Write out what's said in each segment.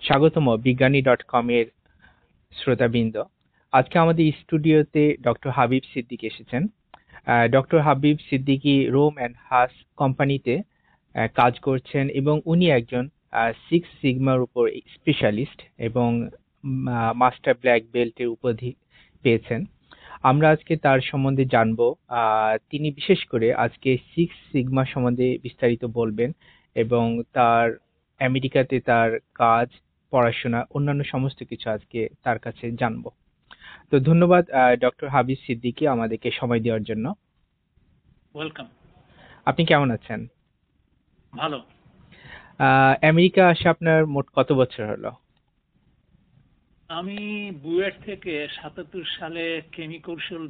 স্বাগতম বিজ্ঞানী.com এর শ্রোতাবৃন্দ। আজকে আমাদের স্টুডিওতে ডক্টর হাবিব সিদ্দিক এসেছেন। Doctor Habib Siddiqui Rohm and Haas কোম্পানিতে কাজ করছেন এবং উনি একজন সিক্স সিগমার উপর স্পেশালিস্ট এবং মাস্টার ব্ল্যাক বেল্টের উপাধি পেয়েছেন। আমরা আজকে তার সম্বন্ধে জানবো। তিনি বিশেষ করে আজকে সিক্স সিগমা সম্বন্ধে বিস্তারিত বলবেন এবং তার আমেরিকাতে তার কাজ, পড়াশোনা, অন্যান্য সমস্ত কিছু আজকে তার কাছে জানবো। তো ধন্যবাদ ডক্টর হাবিব সিদ্দিকী আমাদেরকে সময় দেওয়ার জন্য। ওয়েলকাম। আপনি কেমন আছেন? ভালো। আমেরিকা আসে আপনার মোট কত বছর হলো? আমি বুয়েট থেকে ৭৭ সালে কেমিকৌশল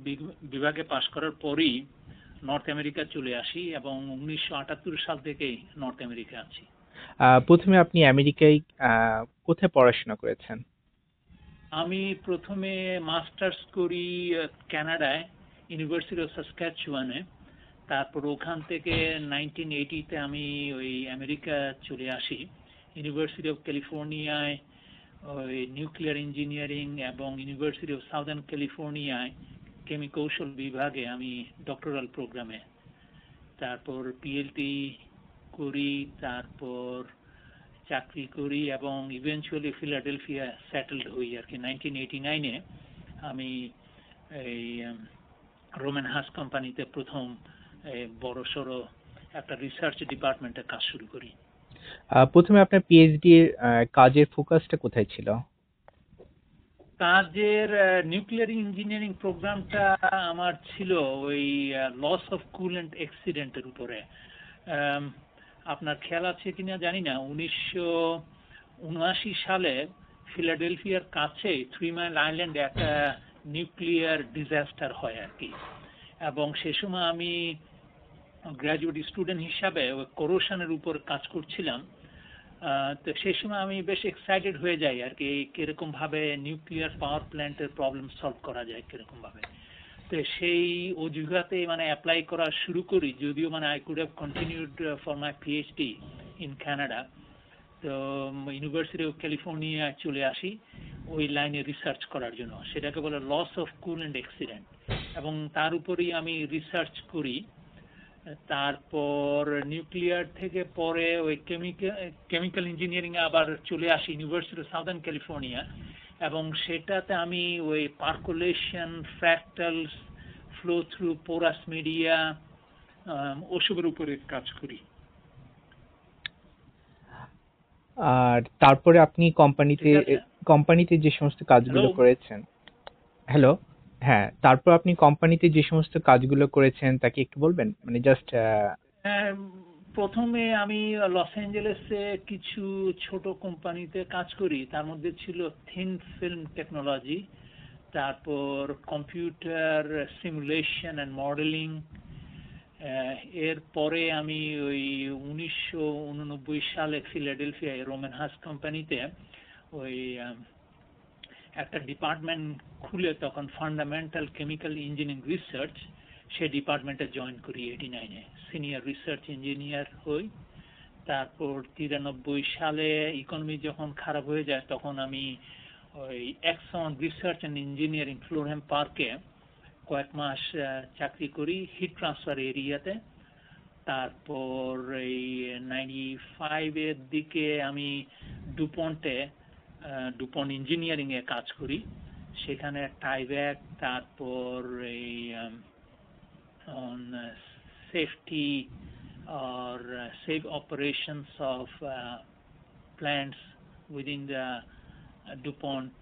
বিভাগে পাশ করার পরই নর্থ আমেরিকা চলে আসি এবং ১৯৭৮ সাল থেকেই নর্থ আমেরিকা আছি। প্রথমে আপনি আমেরিকায় কোথায় পড়াশোনা করেছেন? আমি প্রথমে মাস্টার্স করি কানাডায়, ইউনিভার্সিটি অফ সাসক্যাচুয়ানে। তারপর ওখান থেকে 1980-তে আমি ওই আমেরিকা চলে আসি। ইউনিভার্সিটি অফ ক্যালিফোর্নিয়ায় ওই নিউক্লিয়ার ইঞ্জিনিয়ারিং এবং ইউনিভার্সিটি অফ সাউদার্ন ক্যালিফোর্নিয়ায় কেমিকৌশল বিভাগে আমি ডক্টরাল প্রোগ্রামে। তারপর পিএইচডি করি, তারপর চাকরি করি এবং ইভেনচুয়ালি ফিলাডেলফিয়া সেটেলড হই আর কি। 1989-এ আমি এই রোমান হাস কোম্পানিতে প্রথম বড় সড়ো একটা রিসার্চ ডিপার্টমেন্টে কাজ শুরু করি। প্রথমে আপনার পিএইচডি এর কাজের ফোকাসটা কোথায় ছিল? কাজের নিউক্লিয়ার ইঞ্জিনিয়ারিং প্রোগ্রামটা আমার ছিল ওই লস অফ কুলেন্ট অ্যাক্সিডেন্টের উপরে। আপনার খেয়াল আছে কিনা জানি না, 1979 সালে ফিলাডেলফিয়ার কাছে 3 মাইল আইল্যান্ডে একটা নিউক্লিয়ার ডিজাস্টার হয় আর কি। এবং সে সময় আমি গ্র্যাজুয়েট স্টুডেন্ট হিসাবে ওই কোরোশনের উপর কাজ করছিলাম। তো সেই সময় আমি বেশ এক্সাইটেড হয়ে যাই আর কি, কিরকম ভাবে নিউক্লিয়ার পাওয়ার প্ল্যান্টের প্রবলেম সলভ করা যায় কিরকম ভাবে। তো সেই অজুহাতে মানে অ্যাপ্লাই করা শুরু করি, যদিও মানে I could have continued for my PhD in Canada. তো ইউনিভার্সিটি অফ ক্যালিফোর্নিয়া চলে আসি ওই লাইনে রিসার্চ করার জন্য, সেটাকে বলে লস অফ কুলেন্ট অ্যাক্সিডেন্ট, এবং তার উপরেই আমি রিসার্চ করি। তারপর নিউক্লিয়ার থেকে পরে ওই কেমিক্যাল ইঞ্জিনিয়ারিং আবার চলে আসি ইউনিভার্সিটি অফ সাউদার্ন ক্যালিফোর্নিয়া, এবং সেটাতে আমি ওই percolation, fractals, flow through porous media, ওসবের উপরে কাজ করি। আর তারপরে আপনি কোম্পানিতে যে সমস্ত কাজগুলো করেছেন। হ্যালো, হ্যাঁ, তারপর আপনি কোম্পানিতে যে সমস্ত কাজগুলো করেছেন তা কি একটু বলবেন? মানে জাস্ট প্রথমে আমি লস অ্যাঞ্জেলেসে কিছু ছোট কোম্পানিতে কাজ করি, তার মধ্যে ছিল থিন ফিল্ম টেকনোলজি, তারপর কম্পিউটার সিমুলেশন অ্যান্ড মডেলিং। এরপরে আমি ওই 1989 সালে ফিলাডেলফিয়ায় রোমান হাস কোম্পানিতে ওই একটা ডিপার্টমেন্ট খুলে, তখন ফান্ডামেন্টাল কেমিক্যাল ইঞ্জিনিয়ারিং রিসার্চ, সেই ডিপার্টমেন্টে জয়েন করি 89-এ, সিনিয়র রিসার্চ ইঞ্জিনিয়ার হই। তারপর 93 সালে ইকোনমি যখন খারাপ হয়ে যায়, তখন আমি ওই এক্সন রিসার্চ অ্যান্ড ইঞ্জিনিয়ারিং ফ্লোরহ্যাম পার্কে কয়েক মাস চাকরি করি হিট ট্রান্সফার এরিয়াতে। তারপর এই 95-এর দিকে আমি ডুপন্ট ইঞ্জিনিয়ারিং এ কাজ করি, সেখানে টাইব্যাক, তারপর এই safety or safe operations of plants within the DuPont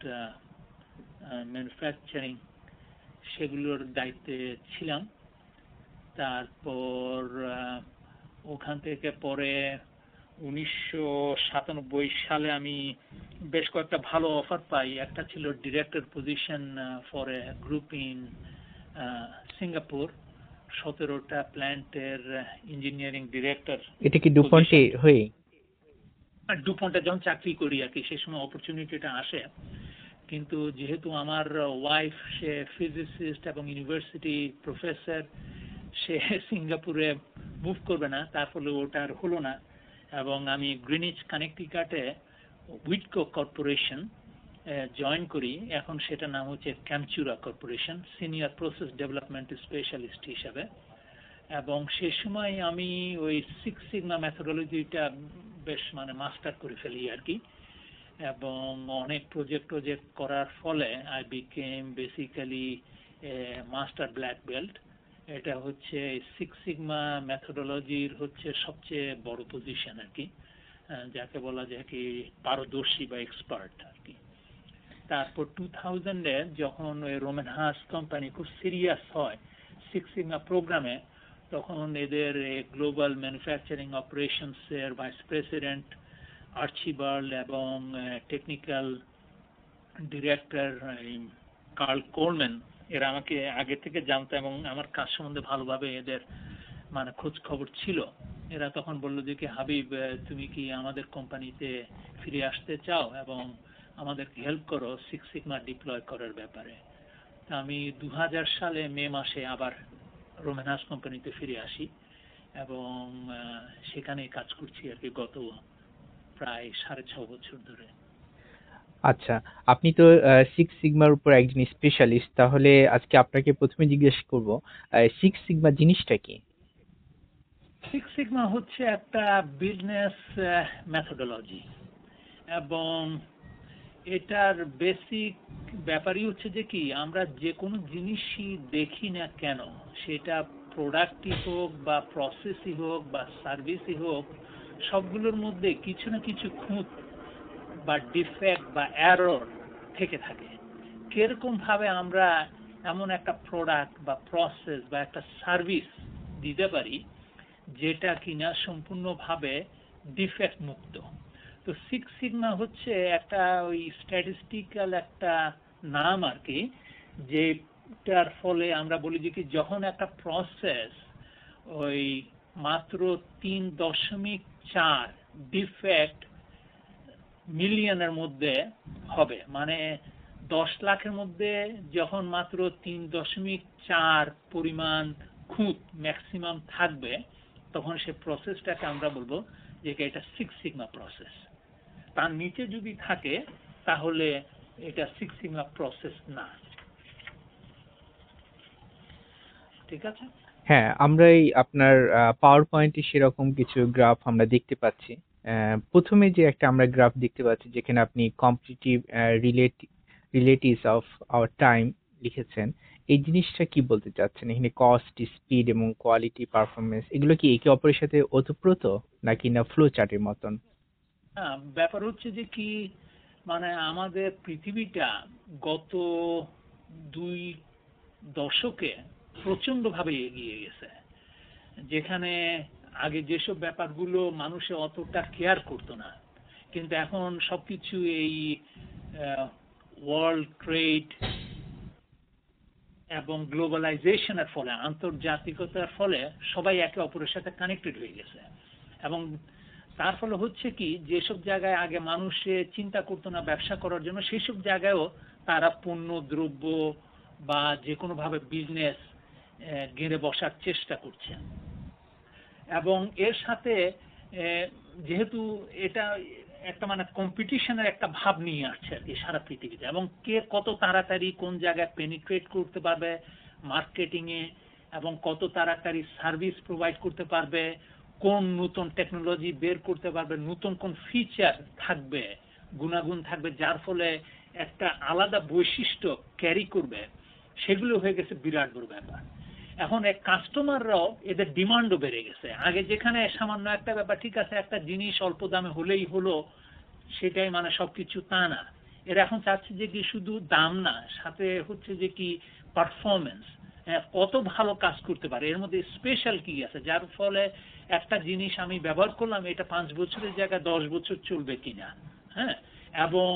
manufacturing, সেগুলোর দায়িত্বে ছিলাম। তারপর ওখান থেকে পরে 1997 সালে আমি বেশ কয়েকটা ভালো অফার পাই। একটা ছিল director position for a group in Singapore, 17টা প্ল্যান্টের ইঞ্জিনিয়ারিং ডিরেক্টর। এটা কি ডুপন্টে হয়ে? ডুপন্টে যখন চাকরি করি আর কি, সেই সময় অপরচুনিটিটা আসে, কিন্তু যেহেতু আমার ওয়াইফ সে ফিজিসিস্ট এবং ইউনিভার্সিটি প্রফেসর, সে সিঙ্গাপুরে মুভ করবে না, তার ফলে ওটা আর হলো না। এবং আমি গ্রিনিচ কানেকটিকাটে উইটকো কর্পোরেশন জয়েন করি, এখন সেটা নাম হচ্ছে Chemtura corporation, senior process development specialist হিসাবে। এবং সে সময় আমি ওই সিক্স সিগমা মেথোডোলজিটা বেশ মানে মাস্টার করে ফেলি আর কি, এবং অনেক প্রজেক্ট করার ফলে I became basically master black belt. এটা হচ্ছে সিক্স সিগমা মেথোডোলজির হচ্ছে সবচেয়ে বড় পজিশন আর কি, যাকে বলা যায় কি পারদর্শী বা এক্সপার্ট আর কি। তারপর 2000-এ যখন ওই রোমেন হাস কোম্পানি খুব সিরিয়াস হয় সিক্স সিগমা প্রোগ্রামে, তখন এদের গ্লোবাল ম্যানুফ্যাকচারিং অপারেশনস এর ভাইস প্রেসিডেন্ট আর্চিবাল্ড এবং টেকনিক্যাল ডিরেক্টর কার্ল কোলম্যান এরা আমাকে আগে থেকে জানতো এবং আমার কাজ সম্বন্ধে ভালোভাবে এদের মানে খোঁজ খবর ছিল। এরা তখন বললো যে কি হাবিব, তুমি কি আমাদের কোম্পানিতে ফিরে আসতে চাও এবং আমাদেরকে হেল্প করো সিক্স সিগমা ডিপ্লয় করার ব্যাপারে। তা আমি 2000 সালে মে মাসে আবার রোমেন হাস কোম্পানিতে ফিরে আসি এবং সেখানে কাজ করছি আর কি গত প্রায় 6.5 বছর ধরে। আচ্ছা, আপনি তো সিক্স সিগমার উপর একজন স্পেশালিস্ট, তাহলে আজকে আপনাকে প্রথমে জিজ্ঞেস করব সিক্স সিগমা জিনিসটা কি? সিক্স সিগমা হচ্ছে একটা বিজনেস মেথোডোলজি এবং এটার বেসিক ব্যাপারই হচ্ছে যে কি আমরা যে কোনো জিনিসই দেখি না কেন, সেটা প্রোডাক্টই হোক বা প্রসেসই হোক বা সার্ভিসই হোক, সবগুলোর মধ্যে কিছু না কিছু খুঁত বা ডিফেক্ট বা এরর থেকে থাকে। কিরকম ভাবে আমরা এমন একটা প্রোডাক্ট বা প্রসেস বা একটা সার্ভিস দিতে পারি যেটা কিনা সম্পূর্ণভাবে ডিফেক্ট মুক্ত। তো সিক্স সিগমা হচ্ছে একটা ওই স্ট্যাটিস্টিক্যাল একটা নাম আর কি, যেটার ফলে আমরা বলি যে কি যখন একটা প্রসেস ওই মাত্র 3.4 ডিফেক্ট মিলিয়নের মধ্যে হবে, মানে 10 লাখের মধ্যে যখন মাত্র 3.4 পরিমাণ খুঁত ম্যাক্সিমাম থাকবে, তখন সে প্রসেসটাকে আমরা বলবো যে এটা সিক্স সিগমা প্রসেস। তার নিচে যদি থাকে তাহলে এটা সিক্স সিগমা প্রসেস না। ঠিক আছে? হ্যাঁ, আমরা এই আপনার পাওয়ার পয়েন্টে সেরকম কিছু গ্রাফ আমরা দেখতে পাচ্ছি। প্রথমে যে একটা আমরা গ্রাফ দেখতে পাচ্ছি যেখানে আপনি competitive relatives of our time লিখেছেন, এই জিনিসটা কি বলতে চাচ্ছেন? এখানে কস্ট, স্পিড এবং কোয়ালিটি, পারফরমেন্স এগুলো কি একে অপরের সাথে ওতপ্রোত নাকি না ফ্লো চার্টের মতন? হ্যাঁ, ব্যাপার হচ্ছে যে কি মানে আমাদের পৃথিবীটা গত 2 দশকে প্রচন্ড ভাবে এগিয়ে গেছে, যেখানে আগে যেসব ব্যাপারগুলো মানুষে অতটা কেয়ার করতো না, কিন্তু এখন সবকিছু এই ওয়ার্ল্ড ট্রেড এবং গ্লোবালাইজেশনের ফলে, আন্তর্জাতিকতার ফলে সবাই একে অপরের সাথে কানেক্টেড হয়ে গেছে। এবং তার ফলে হচ্ছে কি যেসব জায়গায় আগে মানুষে চিন্তা করতো না ব্যবসা করার জন্য, সেই সব জায়গায়ও তারা পণ্য দ্রব্য বা যে কোনো ভাবে বিজনেস গেড়ে বসার চেষ্টা করছে। এবং এর সাথে যেহেতু এটা একটা মানে কম্পিটিশনের একটা ভাব নিয়ে আসছে আর কি সারা পৃথিবীতে, এবং কে কত তাড়াতাড়ি কোন জায়গায় পেনিট্রেট করতে পারবে মার্কেটিং এ, এবং কত তাড়াতাড়ি সার্ভিস প্রোভাইড করতে পারবে, কোন নতুন টেকনোলজি বের করতে পারবে, নতুন কোন ফিচার থাকবে, গুণাগুণ থাকবে যার ফলে একটা আলাদা বৈশিষ্ট্য ক্যারি করবে, সেগুলো হয়ে গেছে বিরাট বড় ব্যাপার। এখন এক কাস্টমাররাও এদের ডিমান্ডও বেড়ে গেছে। আগে যেখানে সামান্য একটা ব্যাপার ঠিক আছে, একটা জিনিস অল্প দামে হলেই হলো, সেটাই মানে সবকিছু তা না। এরা এখন চাচ্ছে যে কি শুধু দাম না, সাথে হচ্ছে যে কি পারফরমেন্স, কত ভালো কাজ করতে পারে, এর মধ্যে স্পেশাল কি আছে যার ফলে একটা জিনিস আমি ব্যবহার করলাম এটা 5 বছরের জায়গায় 10 বছর চলবে কিনা, হ্যাঁ, এবং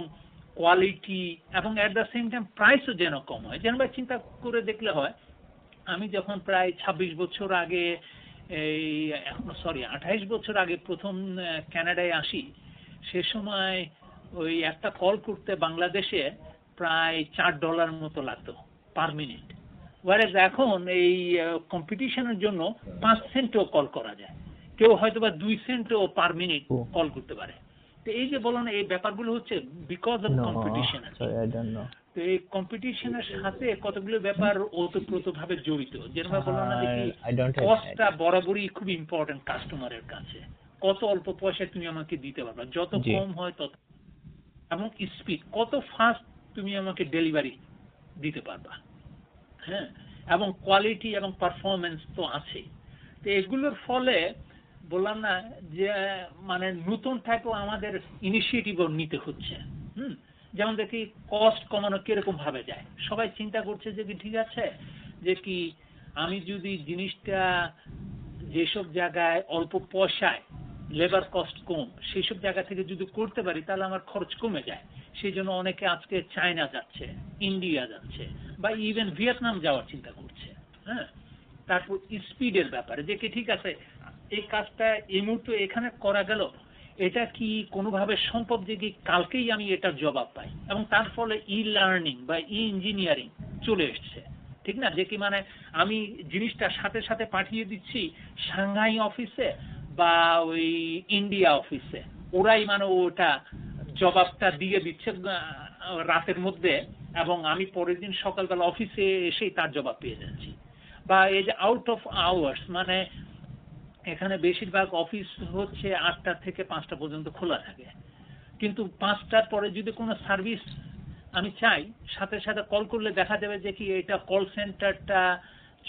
কোয়ালিটি এবং এট দ্য সেম টাইম প্রাইসও যেন কম হয়। যেন ভাই চিন্তা করে দেখলে হয়, আমি যখন প্রায় 26 বছর আগে এই 28 বছর আগে প্রথম কানাডায় আসি, সে সময় ওই একটা কল করতে বাংলাদেশে প্রায় $4 মতো লাগতো পার মিনিট, ওয়ারেজ এখন এই কম্পিটিশনের জন্য 5 সেন্টও কল করা যায়, কেউ হয়তো বা 2 সেন্টও পার মিনিট কল করতে পারে। তো এই যে বললাম এই ব্যাপারগুলো হচ্ছে because of No, competition. sorry, I don't know. তো এই কম্পিটিশনের সাথে কতগুলো ব্যাপার ওতপ্রোতভাবে জড়িত। যেরকম বললাম না দেখি I don't have কস্টটা idea. বরাবরই খুব ইম্পর্টেন্ট কাস্টমারের কাছে। কত অল্প পয়সায় তুমি আমাকে দিতে পারবা, যত জি। কম হয় তত, এবং স্পিড কত ফাস্ট তুমি আমাকে ডেলিভারি দিতে পারবা, হ্যাঁ, এবং কোয়ালিটি এবং পারফরমেন্স তো আছে। তো এগুলোর ফলে বললাম না যে মানে নতুন টাইপও আমাদের ইনিশিয়েটিভও নিতে হচ্ছে। যেমন দেখি কস্ট কমানো কিরকম ভাবে যায়, সবাই চিন্তা করছে যে কি ঠিক আছে যে কি আমি যদি জিনিসটা যেসব জায়গায় অল্প পয়সায় লেবার কস্ট কম সেই সব জায়গা থেকে যদি করতে পারি তাহলে আমার খরচ কমে যায়। সেই জন্য অনেকে আজকে চায়না যাচ্ছে, ইন্ডিয়া যাচ্ছে, বা ইভেন ভিয়েতনাম যাওয়ার চিন্তা করছে। হ্যাঁ, তারপর স্পিডের ব্যাপারে যে কি ঠিক আছে এই কাজটা এই মুহূর্তে এখানে করা গেল, এটা কি কোনোভাবে সম্ভব যে কি কালকেই আমি এটার জবাব পাই, এবং তার ফলে ই লার্নিং বা ই ইঞ্জিনিয়ারিং চলে এসছে। ঠিক না, যে কি মানে আমি জিনিসটা সাথে সাথে পাঠিয়ে দিচ্ছি সাংহাই অফিসে বা ওই ইন্ডিয়া অফিসে, ওরাই মানে ওটা জবাবটা দিয়ে দিচ্ছে রাতের মধ্যে, এবং আমি পরের দিন সকালবেলা অফিসে এসেই তার জবাব পেয়ে যাচ্ছি। বা এই যে আউট অফ আওয়ার্স, মানে এখানে বেশিরভাগ অফিস হচ্ছে 8টা থেকে 5টা পর্যন্ত খোলা থাকে, কিন্তু 5টার পরে যদি কোনো সার্ভিস আমি চাই, সাথে সাথে কল করলে দেখা যাবে যে কি এটা কল সেন্টারটা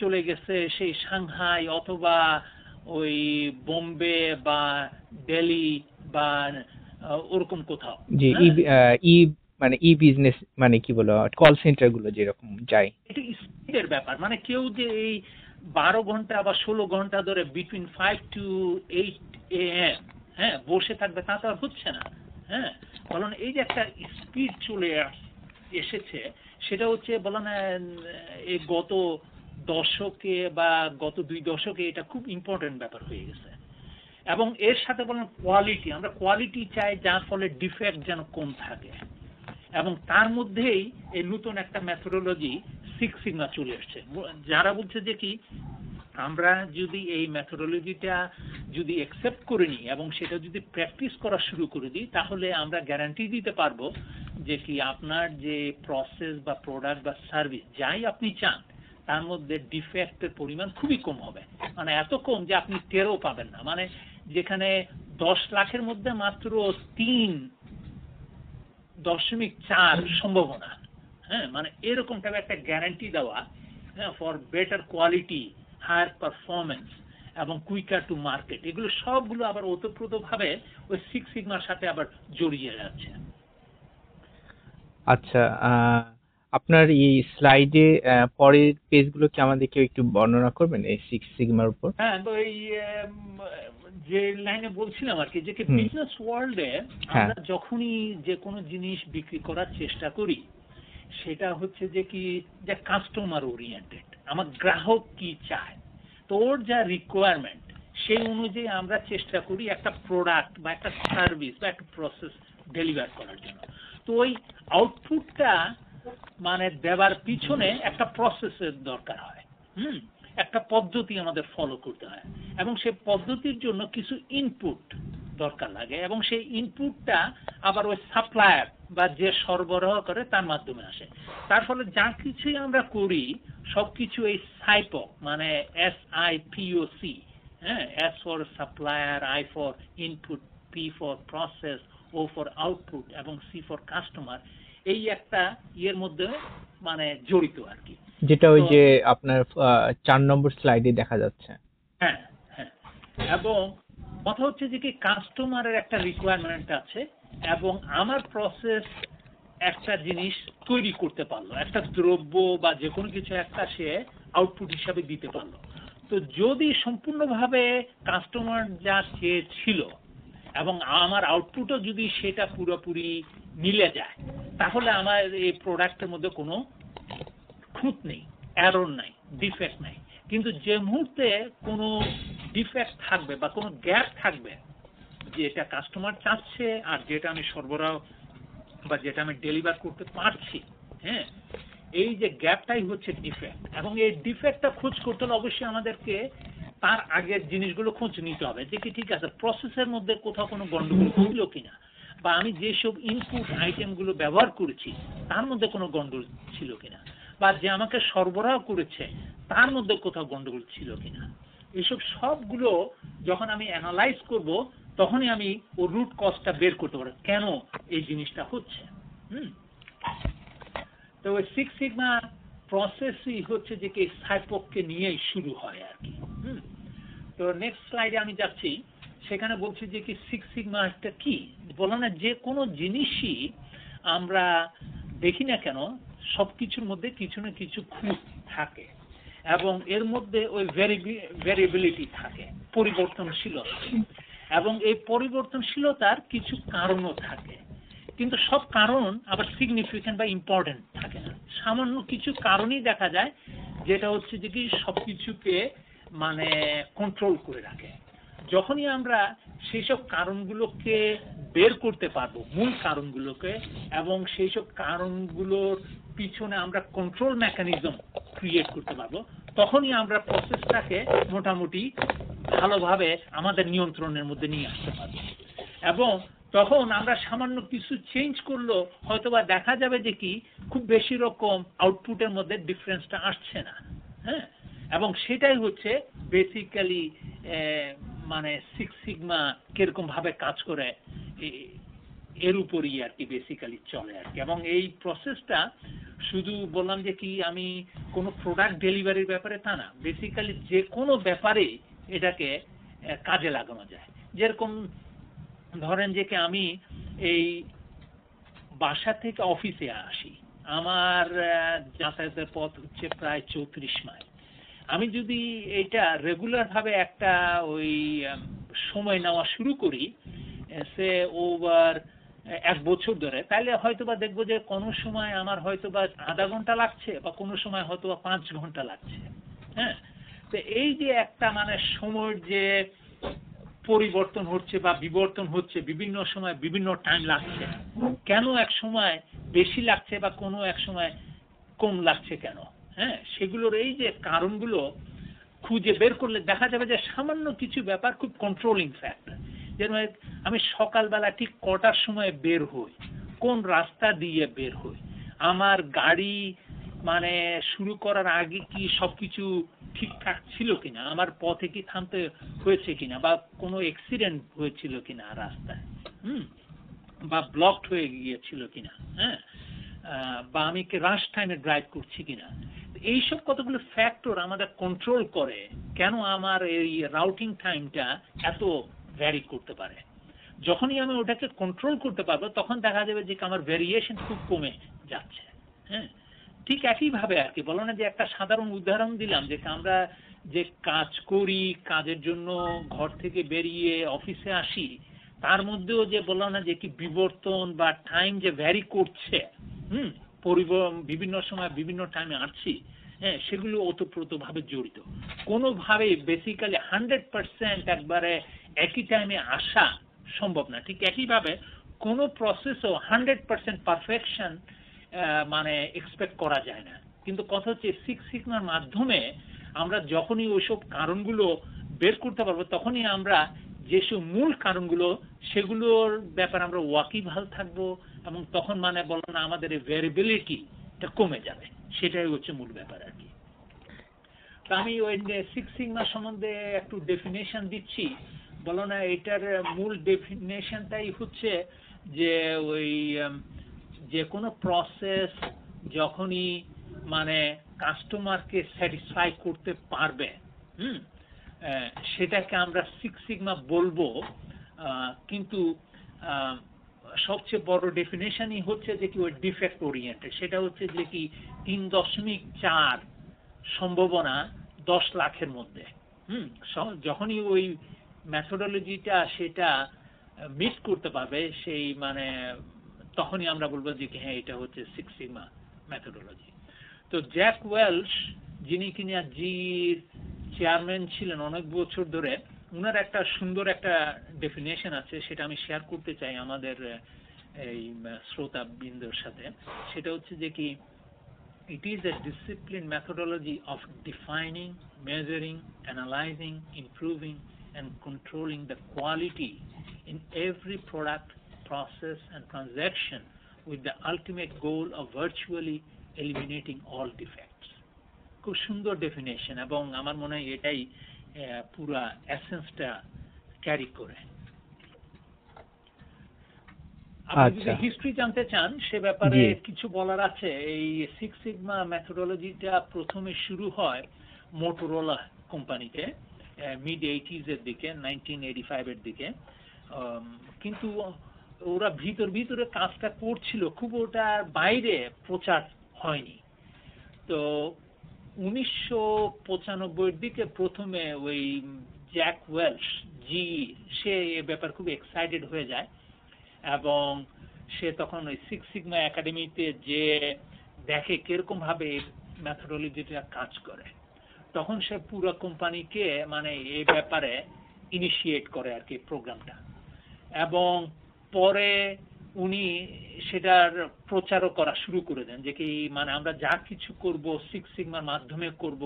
চলে গেছে সেই সাংহাই অথবা ওই বোম্বে বা দিল্লি বা ওরকম কোথাও। জি, ই মানে ই বিজনেস মানে কি বলো, কল সেন্টার গুলো যেরকম যায়। এটা স্পিডের ব্যাপার, মানে কেউ যে এই 12 ঘন্টা বা 16 ঘন্টা ধরে বিটুইন 5 to 8 AM হ্যাঁ বসে থাকবে তা তো আর হচ্ছে না। হ্যাঁ, কারণ এই যে একটা স্পিড চলে এসেছে, সেটা হচ্ছে বলা না এই গত দশকে বা গত 2 দশকে এটা খুব ইম্পর্টেন্ট ব্যাপার হয়ে গেছে। এবং এর সাথে বলেন কোয়ালিটি, আমরা কোয়ালিটি চাই যার ফলে ডিফেক্ট যেন কম থাকে, এবং তার মধ্যেই এই নতুন একটা মেথোডোলজি সিক্স সিগমা চলে এসছে। যারা বলছে যে কি আমরা যদি এই মেথোডোলজিটা যদি অ্যাকসেপ্ট করে নিই এবং সেটা যদি প্র্যাকটিস করা শুরু করে দিই, তাহলে আমরা গ্যারান্টি দিতে পারবো যে কি আপনার যে প্রসেস বা প্রোডাক্ট বা সার্ভিস যাই আপনি চান তার মধ্যে ডিফেক্টের পরিমাণ খুবই কম হবে, মানে এত কম যে আপনি টেরও পাবেন না। মানে যেখানে 10 লাখের মধ্যে মাত্র 3.4 সম্ভাবনা, হ্যাঁ, মানে এরকম টাইপের একটা গ্যারান্টি দেওয়া, হ্যাঁ, for better quality, higher performance এবং কুইকার টু মার্কেট, এগুলো সবগুলো আবার ওতপ্রোতভাবে ওই সিক্স সিগমার সাথে আবার জড়িয়ে যাচ্ছে। আচ্ছা, আপনার এই স্লাইডে পরের পেজগুলো কি আমাদেরকে একটু বর্ণনা করবেন এই সিক্স সিগমার উপর? হ্যাঁ, তো এই যে লাইনে বলছিলাম আর কি যে বিজনেস ওয়ার্ল্ডে আমরা যখনই যে কোনো জিনিস বিক্রি করার চেষ্টা করি সেটা হচ্ছে যে কি যে কাস্টমার ওরিয়েন্টেড, আমার গ্রাহক কি চায়, তো ওর যা রিকোয়ারমেন্ট সেই অনুযায়ী আমরা চেষ্টা করি একটা প্রোডাক্ট বা একটা সার্ভিস বা একটা প্রসেস ডেলিভার করার জন্য। তো ওই আউটপুটটা মানে দেওয়ার পিছনে একটা প্রসেসের দরকার হয়, একটা পদ্ধতি আমাদের ফলো করতে হয়, এবং সেই পদ্ধতির জন্য কিছু ইনপুট দরকার লাগে, এবং সেই ইনপুটটা আবার ওই সাপ্লায়ার বা যে সরবরাহ করে তার মাধ্যমে আসে। তার ফলে যা কিছুই আমরা করি সবকিছু এই সাইপক মানে SIPOC, হ্যাঁ, S for supplier, I for input, P for process, O for output এবং C ফর কাস্টমার, এই একটা ইয়ের মধ্যে মানে জড়িত আর কি, যেটা ওই যে আপনার 4 নম্বর স্লাইডে দেখা যাচ্ছে। হ্যাঁ হ্যাঁ, এবং কথা হচ্ছে যে কি কাস্টমারের একটা রিকোয়ারমেন্ট আছে এবং আমার প্রসেস একটা জিনিস তৈরি করতে পারলো, একটা দ্রব্য বা যে কোনো কিছু একটা সে আউটপুট হিসাবে দিতে পারলো। তো যদি সম্পূর্ণভাবে কাস্টমার যা চেয়েছিল এবং আমার আউটপুটও যদি সেটা পুরোপুরি মিলে যায়, তাহলে আমার এই প্রোডাক্টের মধ্যে কোনো খুঁত নেই, এরর নাই, ডিফেক্ট নাই। কিন্তু যে মুহূর্তে কোনো ডিফেক্ট থাকবে বা কোনো গ্যাপ থাকবে, যেটা কাস্টমার চাচ্ছে আর যেটা আমি সরবরাহ বা যেটা আমি ডেলিভার করতে পারছি, হ্যাঁ, এই যে গ্যাপটাই হচ্ছে ডিফেক্ট। এবং এই ডিফেক্টটা খোঁজ করতে হলে অবশ্যই আমাদেরকে তার আগের জিনিসগুলো খোঁজ নিতে হবে যে কি ঠিক আছে প্রসেসের মধ্যে কোথাও কোনো গন্ডগোল ছিল কিনা, বা আমি যেসব ইনপুট আইটেমগুলো ব্যবহার করেছি তার মধ্যে কোনো গন্ডগোল ছিল কিনা, বা যে আমাকে সরবরাহ করেছে তার মধ্যে কোথাও গন্ডগোল ছিল কিনা। এইসব সবগুলো যখন আমি অ্যানালাইজ করব তখনই আমি ওর রুট কজটা বের করতে পারবো কেন এই জিনিসটা হচ্ছে। তো ওই সিক্স সিগমা প্রসেসই হচ্ছে যে কি সাইপককে নিয়েই শুরু হয় আর কি। তো নেক্সট স্লাইডে আমি যাচ্ছি, সেখানে বলছি যে কি সিক্স সিগমা একটা কি, বলো না যে কোনো জিনিসই আমরা দেখি না কেন সবকিছুর মধ্যে কিছু না কিছু খুঁত থাকে এবং এর মধ্যে ওই ভ্যারিয়েবিলিটি থাকে, পরিবর্তনশীলতা, এবং এই পরিবর্তনশীলতার কিছু কারণও থাকে। কিন্তু সব কারণ আবার সিগনিফিকেন্ট বা ইম্পর্টেন্ট থাকে না, সামান্য কিছু কারণই দেখা যায় যেটা হচ্ছে যে কি সবকিছুকে মানে কন্ট্রোল করে রাখে। যখনই আমরা সেই সব কারণগুলোকে বের করতে পারবো, মূল কারণগুলোকে, এবং সেই সব কারণগুলোর পিছনে আমরা কন্ট্রোল মেকানিজম ক্রিয়েট করতে পারবো, তখনই আমরা প্রসেসটাকে মোটামুটি ভালোভাবে আমাদের নিয়ন্ত্রণের মধ্যে নিয়ে আসতে পারবো। এবং তখন আমরা সামান্য কিছু চেঞ্জ করলো হয়তোবা দেখা যাবে যে কি খুব বেশি রকম আউটপুটের মধ্যে ডিফারেন্সটা আসছে না। হ্যাঁ, এবং সেটাই হচ্ছে বেসিক্যালি মানে সিক্স সিগমা কিরকম ভাবে কাজ করে এর উপরই আর কি বেসিক্যালি চলে আর কি। এবং এই প্রসেসটা শুধু বললাম যে কি আমি কোনো প্রোডাক্ট ডেলিভারির ব্যাপারে তা না, বেসিক্যালি যে কোনো ব্যাপারে এটাকে কাজে লাগানো যায়। যেরকম ধরেন যে কি আমি এই বাসা থেকে অফিসে আসি, আমার যাতায়াতের পথ হচ্ছে প্রায় 34 মাইল। আমি যদি এটা রেগুলার ভাবে একটা ওই সময় নেওয়া শুরু করি সে ওভার 1 বছর ধরে, তাহলে হয়তোবা দেখবো যে কোনো সময় আমার হয়তোবা আধা ঘন্টা লাগছে বা কোনো সময় হয়তোবা 5 ঘন্টা লাগছে। হ্যাঁ, তো এই যে একটা মানে সময়ের যে পরিবর্তন হচ্ছে বা বিবর্তন হচ্ছে, বিভিন্ন সময় বিভিন্ন টাইম লাগছে, কেন এক সময় বেশি লাগছে বা কোনো এক সময় কম লাগছে কেন, হ্যাঁ, সেগুলোর এই যে কারণগুলো খুঁজে বের করলে দেখা যাবে যে সামান্য কিছু ব্যাপার খুব কন্ট্রোলিং ফ্যাক্টর। যেমন আমি সকালবেলা ঠিক কটার সময় বের হই, কোন রাস্তা দিয়ে বের হই, আমার গাড়ি মানে শুরু করার আগে কি সবকিছু ঠিকঠাক ছিল কিনা, আমার পথে কি থামতে হয়েছে কিনা, বা কোনো অ্যাক্সিডেন্ট হয়েছিল কিনা রাস্তায়, বা ব্লকড হয়ে গিয়েছিল কিনা, হ্যাঁ, বা আমি কি রাশ টাইমে ড্রাইভ করছি কিনা। এইসব কতগুলো ফ্যাক্টর আমাদের কন্ট্রোল করে কেন আমার এই রাউটিং টাইমটা এত ভ্যারি করতে পারে। যখনই আমি ওটাকে কন্ট্রোল করতে পারবো তখন দেখা যাবে যে আমার ভেরিয়েশন খুব কমে যাচ্ছে। হ্যাঁ, ঠিক একইভাবে আর কি, বলো না যে একটা সাধারণ উদাহরণ দিলাম যে আমরা যে কাজ করি, কাজের জন্য ঘর থেকে বেরিয়ে অফিসে আসি, তার মধ্যেও যে বললাম না যে কি বিবর্তন বা টাইম যে ভ্যারি করছে, বিভিন্ন সময় বিভিন্ন টাইমে আসছি, হ্যাঁ, সেগুলো ওতপ্রোতভাবে জড়িত। কোনোভাবে বেসিক্যালি 100% একবারে একই টাইমে আসা সম্ভব না। ঠিক একইভাবে কোনো প্রসেসও 100% পারফেকশন মানে এক্সপেক্ট করা যায় না। কিন্তু কথা হচ্ছে সিক্স সিগমার মাধ্যমে আমরা যখনই ওইসব কারণগুলো বের করতে পারবো তখনই আমরা যেসব মূল কারণগুলো সেগুলোর ব্যাপারে আমরা ওয়াকিবহাল থাকবো, এবং তখন মানে বলো না আমাদের এই ভ্যারিয়েবিলিটিটা কমে যাবে। সেটাই হচ্ছে মূল ব্যাপার আর কি। তো আমি ওই সিক্স সিগমা সম্বন্ধে একটু ডেফিনেশন দিচ্ছি। বলো না এটার মূল ডেফিনেশনটাই হচ্ছে যে ওই যে কোনো প্রসেস যখনই মানে কাস্টমারকে স্যাটিসফাই করতে পারবে, সেটাকে আমরা সিক্স সিগমা বলবো। কিন্তু সবচেয়ে বড় ডেফিনেশনই হচ্ছে যে কি ওই ডিফেক্ট ওরিয়েন্টেড। সেটা হচ্ছে যে কি 3.4 সম্ভাবনা 10 লাখের মধ্যে। যখনই ওই মেথোডোলজিটা সেটা মিট করতে পারবে সেই মানে তখনই আমরা বলবো যে হ্যাঁ এটা হচ্ছে সিক্স সিগমা মেথোডোলজি। তো জ্যাক ওয়েলশ যিনি কিনা জির চেয়ারম্যান ছিলেন অনেক বছর ধরে, উনার একটা সুন্দর একটা ডেফিনেশন আছে, সেটা আমি শেয়ার করতে চাই আমাদের এই শ্রোতা বৃন্দর সাথে। সেটা হচ্ছে যে কি it is a disciplined methodology of defining, measuring, analyzing, improving and controlling the quality in every product, process and transaction with the ultimate goal of virtually eliminating all defects. খুব সুন্দর ডেফিনেশন, এবং আমার মনে হয় এটাই পুরা এসেন্সটা ক্যারি করে। আপনি যদি হিস্ট্রি জানতে চান সে ব্যাপারে কিছু বলার আছে। এই সিক্স সিগমা মেথোডোলজিটা প্রথমে শুরু হয় মোটোরোলা কোম্পানিতে মিড 80s এর দিকে, 1985 এর দিকে, কিন্তু ওরা ভিতরে কাজটা করছিল, খুব ওটার বাইরে প্রচার হয়নি। তো 1995 এর দিকে প্রথমে ওই জ্যাক ওয়েলশ সে এ ব্যাপার খুব এক্সাইটেড হয়ে যায়, এবং সে তখন ওই সিক্স সিগমা একাডেমিতে যে দেখে কিরকম ভাবে মেথোডোলজিটা কাজ করে, তখন সে পুরো কোম্পানিকে মানে এই ব্যাপারে ইনিশিয়েট করে আর কি প্রোগ্রামটা, এবং পরে উনি সেটার প্রচারও করা শুরু করে দেন যে কি মানে আমরা যা কিছু করব সিক্স সিগমার মাধ্যমে করব,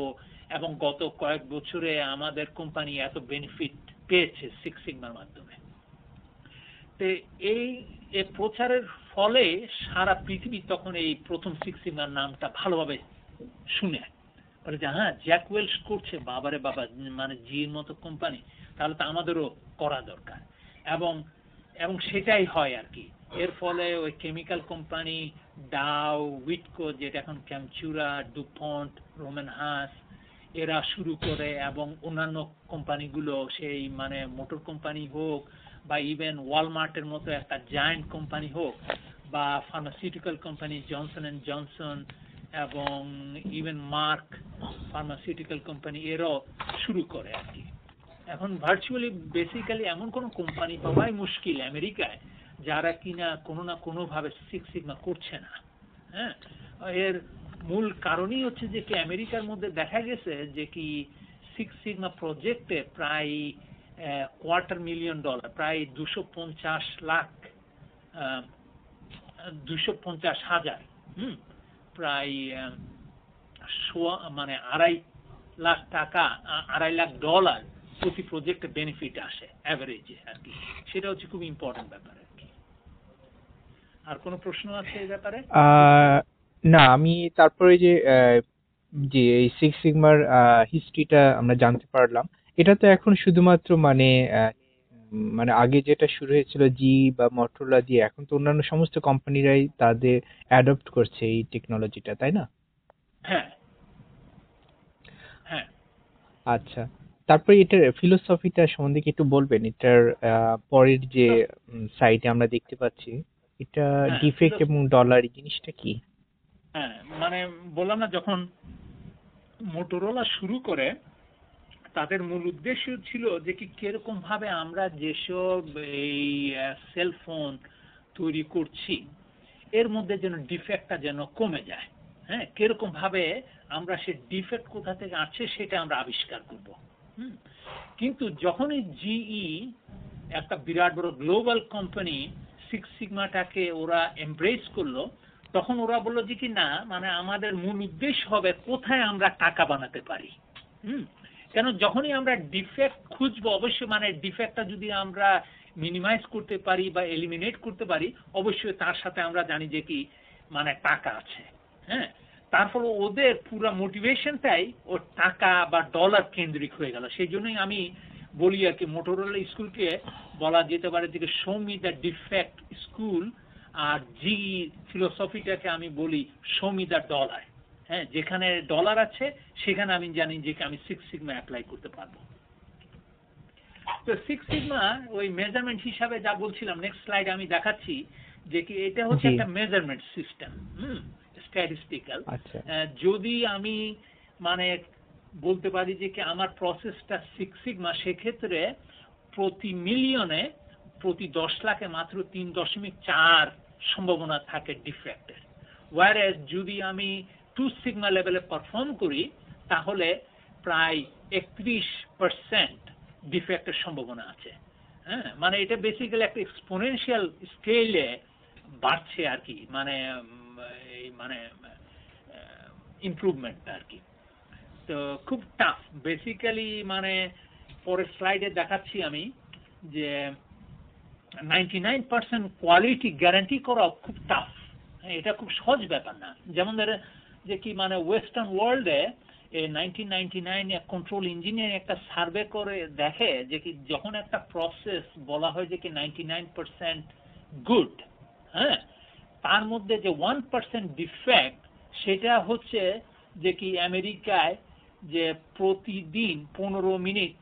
এবং গত কয়েক বছরে আমাদের কোম্পানি এত বেনিফিট পেয়েছে সিক্স সিগমার মাধ্যমে। তো এই প্রচারের ফলে সারা পৃথিবী তখন এই প্রথম সিক্স সিগমার নামটা ভালোভাবে শুনে বলে যে হ্যাঁ জ্যাক ওয়েলশ করছে, বাবারে বাবা, মানে জির মতো কোম্পানি, তাহলে তো আমাদেরও করা দরকার, এবং সেটাই হয় আর কি। এর ফলে ওই কেমিক্যাল কোম্পানি ডাও, উইটকো, যেটা এখন ক্যামচুরা, ডুপন্ট, রোমান হাস, এরা শুরু করে, এবং অন্যান্য কোম্পানিগুলো সেই মানে মোটর কোম্পানি হোক বা ইভেন ওয়ালমার্টের মতো একটা জায়ান্ট কোম্পানি হোক, বা pharmaceutical company Johnson and Johnson এবং ইভেন মার্ক ফার্মাসিউটিক্যাল কোম্পানি, এরাও শুরু করে আর কি। এখন ভার্চুয়ালি বেসিক্যালি এমন কোন কোম্পানি পাওয়াই মুশকিল আমেরিকায় যারা কিনা কোনো না কোনো ভাবে সিক্স সিগমা করছে না। হ্যাঁ, এর মূল কারণই হচ্ছে যে কি আমেরিকার মধ্যে দেখা গেছে যে কি সিক্স সিগমা প্রজেক্টে প্রায় $250,000, প্রায় 250,000, প্রায় মানে $2.5 লাখ প্রতি প্রজেক্টে বেনিফিট আসে অ্যাভারেজে আর কি। সেটা হচ্ছে খুব ইম্পর্টেন্ট ব্যাপার আর কি। আর কোনো প্রশ্ন আছে এই ব্যাপারে? না, আমি তারপরে যে এই সিক্স সিগমার হিস্ট্রিটা আমরা জানতে পারলাম। এটা তো এখন শুধুমাত্র মানে মানে আগে যেটা শুরু হয়েছিল জি বা মটোরোলা দিয়ে, এখন তো অন্যান্য সমস্ত কোম্পানিরাই তাদের অ্যাডপ্ট করছে এই টেকনোলজিটা, তাই না? হ্যাঁ হ্যাঁ। আচ্ছা, তারপরে এটার ফিলোসফিটা সম্বন্ধে কি একটু বলবেন? এটার পরের যে সাইটে আমরা দেখতে পাচ্ছি, এটা ডিফেক্ট এবং ডলার, এই জিনিসটা কি? হ্যাঁ, মানে বললাম না, যখন মোটোরোলা শুরু করে তাদের মূল উদ্দেশ্য ছিল যে কি কিরকম ভাবে আমরা যেসব এই সেলফোন তৈরি করছি এর মধ্যে যেন ডিফেক্টটা যেন কমে যায়। হ্যাঁ, কিরকম ভাবে আমরা সে ডিফেক্ট কোথা থেকে আছে সেটা আমরা আবিষ্কার করব। কিন্তু যখনই জিই একটা বিরাট বড় গ্লোবাল কোম্পানি সিক্স সিগমাটাকে ওরা এমব্রেস করলো, তখন ওরা বললো যে কি না, মানে আমাদের মূল উদ্দেশ্য হবে কোথায় আমরা টাকা বানাতে পারি। কেন যখনই আমরা ডিফেক্ট খুঁজবো, অবশ্যই মানে ডিফেক্টটা যদি আমরা মিনিমাইজ করতে পারি বা এলিমিনেট করতে পারি, অবশ্যই তার সাথে আমরা জানি যে কি মানে টাকা আছে। হ্যাঁ, তারপর ওদের পুরো মোটিভেশনটাই ও টাকা বা ডলার কেন্দ্রিক হয়ে গেল। সেই জন্যই আমি বলি আর কি মোটোরোলা স্কুলকে বলা যেতে পারে যে show me the defect school, আর জি ফিলোসফিটাকে আমি বলি শো মি দ্য ডলার। হ্যাঁ, যেখানে ডলার আছে সেখানে আমি জানি যে আমি সিক্স সিগমা অ্যাপ্লাই করতে পারবো। তো সিক্স সিগমা ওই মেজারমেন্ট হিসাবে যা বলছিলাম, নেক্সট স্লাইড আমি দেখাচ্ছি যে কি এটা হচ্ছে একটা মেজারমেন্ট সিস্টেম, স্ট্যাটিস্টিক্যাল। যদি আমি মানে বলতে পারি যে কি আমার প্রসেসটা সিক্স সিগমা, সেক্ষেত্রে প্রতি মিলিয়নে প্রতি 10 লাখে মাত্র 3.4 সম্ভাবনা থাকে ডিফেক্টের। ওয়ারেজ যদি আমি টু সিগমা লেভেলে পারফর্ম করি তাহলে প্রায় 31% ডিফেক্টের সম্ভাবনা আছে। হ্যাঁ, মানে এটা বেসিক্যালি একটা এক্সপোনেনশিয়াল স্কেলে বাড়ছে আর কি, মানে মানে ইমপ্রুভমেন্ট আর কি। তো খুব টাফ বেসিক্যালি, মানে পরের স্লাইডে দেখাচ্ছি আমি যে 99% কোয়ালিটি গ্যারান্টি করা খুব টাফ। এটা খুব সহজ ব্যাপার না। যেমন ধরে যে কি মানে ওয়েস্টার্ন ওয়ার্ল্ডে 1999 কন্ট্রোল ইঞ্জিনিয়ারিং একটা সার্ভে করে দেখে যে কি যখন একটা প্রসেস বলা হয় যে কি 99% গুড, হ্যাঁ, তার মধ্যে যে 1% ডিফেক্ট, সেটা হচ্ছে যে কি আমেরিকায় যে প্রতিদিন 15 মিনিট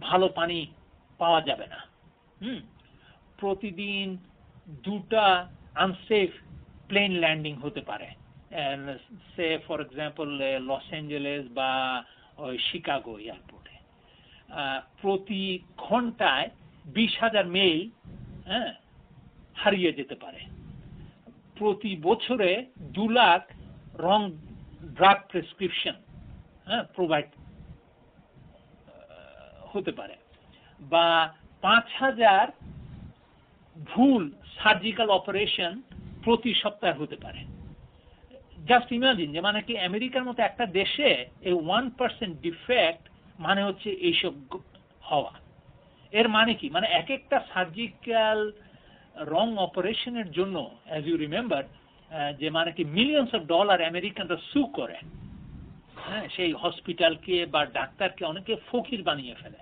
ভালো পানি পাওয়া যাবে না, প্রতিদিন 2টা আনসেফ প্লেন ল্যান্ডিং হতে পারে, সে ফর এক্সাম্পল লস অ্যাঞ্জেলেস বা ওই শিকাগো এয়ারপোর্টে, প্রতি ঘন্টায় 20,000 মেইল হারিয়ে যেতে পারে, প্রতি বছরে 2 লাখ রং ড্রাগ প্রেসক্রিপশন প্রোভাইড হতে পারে, বা 5,000 ভুল সার্জিক্যাল অপারেশন প্রতি সপ্তাহে হতে পারে। জাস্ট ইমাজিন যে মানে কি আমেরিকার মতো একটা দেশে এই 1% ডিফেক্ট মানে হচ্ছে এইসব হওয়া। এর মানে কি, মানে এক একটা সার্জিক্যাল রং অপারেশনের জন্য অ্যাজ ইউ রিমেম্বার যে মানে কি মিলিয়নস অফ ডলার আমেরিকানরা সু করে, হ্যাঁ, সেই হসপিটালকে বা ডাক্তারকে অনেকে ফকির বানিয়ে ফেলে,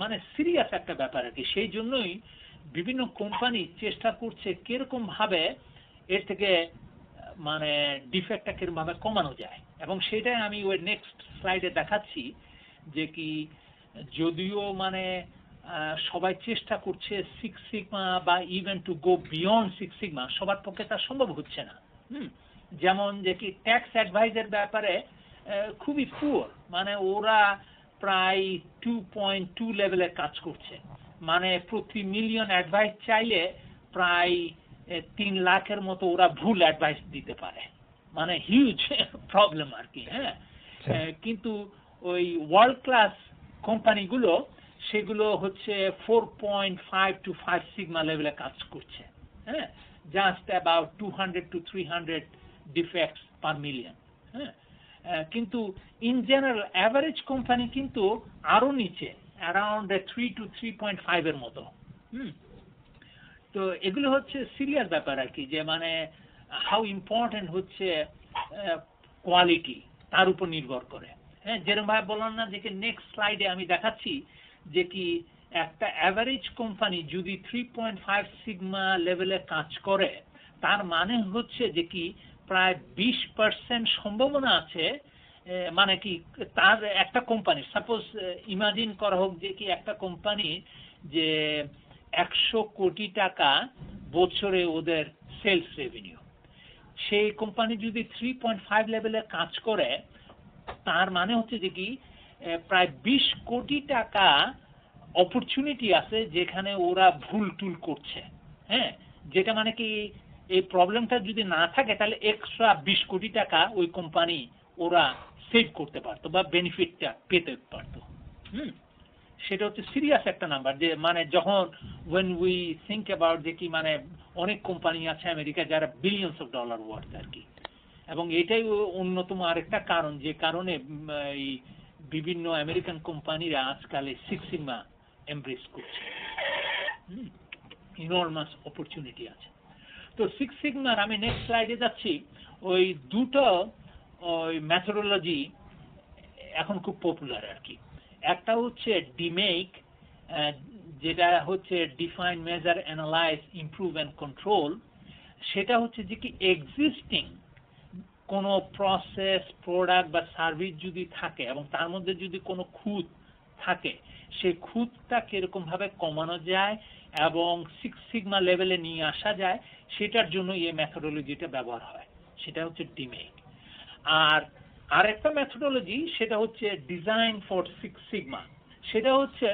মানে সিরিয়াস একটা ব্যাপার আর কি। সেই জন্যই বিভিন্ন কোম্পানি চেষ্টা করছে কিরকম ভাবে এর থেকে মানে ডিফেক্টটা কিরকম ভাবে কমানো যায়, এবং সেটাই আমি ওই নেক্সট স্লাইডে দেখাচ্ছি যে কি যদিও মানে সবাই চেষ্টা করছে 6 সিগমা বা even to go beyond 6 sigma, সবার পক্ষে তা সম্ভব হচ্ছে না। যেমন যে কি ট্যাক্স অ্যাডভাইজের ব্যাপারে খুবই পুয়ার, মানে ওরা প্রায় 2.2 লেভেলের কাজ করছে, মানে প্রতি মিলিয়ন অ্যাডভাইস চাইলে প্রায় 3 লাখের মতো ওরা ভুল অ্যাডভাইস দিতে পারে, মানে হিউজ প্রবলেম আর কি। হ্যাঁ, কিন্তু ওই ওয়ার্ল্ড ক্লাস কোম্পানিগুলো সেগুলো হচ্ছে 4.5 to 5 সিগমা লেভেলে কাজ করছে, হ্যাঁ, just about 200 to 300 defects per million. হ্যাঁ, কিন্তু ইন জেনারেল অ্যাভারেজ কোম্পানি কিন্তু আরো নিচে, অ্যারাউন্ড 3 to 3.5 এর মতো। তো এগুলো হচ্ছে সিরিয়াস ব্যাপার আর কি, যে মানে হাউ ইম্পর্টেন্ট হচ্ছে কোয়ালিটি, তার উপর নির্ভর করে। হ্যাঁ, যেরকম ভাবে বললাম না যে নেক্সট স্লাইডে আমি দেখাচ্ছি যে কি একটা অ্যাভারেজ কোম্পানি যদি 3.5 সিগমা লেভেলে কাজ করে, তার মানে হচ্ছে যে কি প্রায় 20% সম্ভাবনা আছে, মানে কি তার একটা কোম্পানি, সাপোজ ইমাজিন করা হোক যে কি একটা কোম্পানি যে 100 কোটি টাকা বছরে ওদের সেলস রেভিনিউ, সেই কোম্পানি যদি 3.5 লেভেলে কাজ করে, তার মানে হচ্ছে যে কি প্রায় 20 কোটি টাকা অপরচুনিটি আছে যেখানে ওরা ভুল টুল করছে। হ্যাঁ, যেটা মানে কি এই প্রবলেমটা যদি না থাকে তাহলে এক্সট্রা 20 কোটি টাকা ওই কোম্পানি ওরা সেভ করতে পারতো বা বেনিফিটটা পেতে পারতো। সেটা হচ্ছে সিরিয়াস একটা নাম্বার, যে মানে যখন when we think about যে কি মানে অনেক কোম্পানি আছে আমেরিকা যারা বিলিয়নস অফ ডলার ওয়ার্থ আর কি, এবং এটাই অন্যতম আরেকটা কারণ যে কারণে এই বিভিন্ন আমেরিকান কোম্পানিরা আজকাল 6 সিগমা এমব্রেস করছে। ইনরমাস অপরচুনিটি আছে। তো 6 সিগমার আমি নেক্সট স্লাইডে যাচ্ছি, ওই দুটো ওই মেথোডোলজি এখন খুব পপুলার আর কি। একটা হচ্ছে ডিমেক, যেটা হচ্ছে define, measure, analyse, improve and control. সেটা হচ্ছে যে কি এক্সিস্টিং কোনো প্রসেস, প্রোডাক্ট বা সার্ভিস যদি থাকে এবং তার মধ্যে যদি কোনো খুঁত থাকে, সেই খুঁতটা কিরকম ভাবে কমানো যায় এবং 6 সিগমা লেভেলে নিয়ে আসা যায়, সেটার জন্য এই মেথোডোলজিটা ব্যবহার হয়, সেটা হচ্ছে ডিমেক। আর আরেকটা মেথোডোলজি সেটা হচ্ছে ডিজাইন ফর 6 সিগমা। সেটা হচ্ছে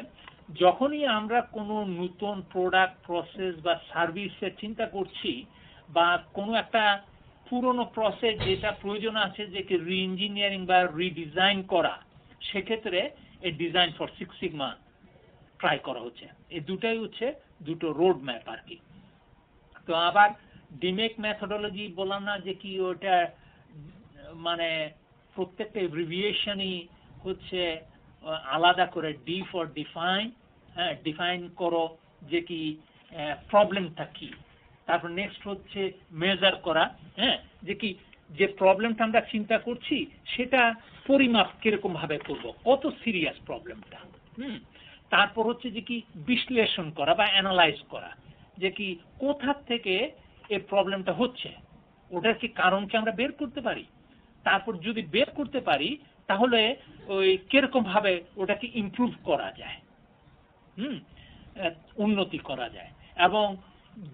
যখনই আমরা কোনো নতুন প্রোডাক্ট, প্রসেস বা সার্ভিসের চিন্তা করছি, বা কোনো একটা পুরনো প্রসেস যেটা প্রয়োজন আছে যে রি-ইঞ্জিনিয়ারিং বা রিডিজাইন করা, সেক্ষেত্রে এই ডিজাইন ফর 6 সিগমা ট্রাই করা হচ্ছে। এই দুটাই হচ্ছে দুটো রোড ম্যাপ আর কি। তো আবার ডিমেক মেথোডোলজি বললাম না যে কি ওটা মানে প্রত্যেকটা এব্রিভিয়েশনই হচ্ছে আলাদা করে, ডি ফর ডিফাইন, হ্যাঁ, ডিফাইন করো যে কি প্রবলেমটা কি, তারপর নেক্সট হচ্ছে মেজার করা, হ্যাঁ, যে কি যে প্রবলেমটা আমরা চিন্তা করছি সেটা পরিমাপ কিরকম ভাবে করব, কত সিরিয়াস প্রবলেমটা। তারপর হচ্ছে যে কি বিশ্লেষণ করা বা অ্যানালাইজ করা, যে কি কোথা থেকে এই প্রবলেমটা হচ্ছে, ওটার কি কারণকে আমরা বের করতে পারি। তারপর যদি বের করতে পারি তাহলে ওই কিরকম ভাবে ওটাকে ইমপ্রুভ করা যায়, উন্নতি করা যায়। এবং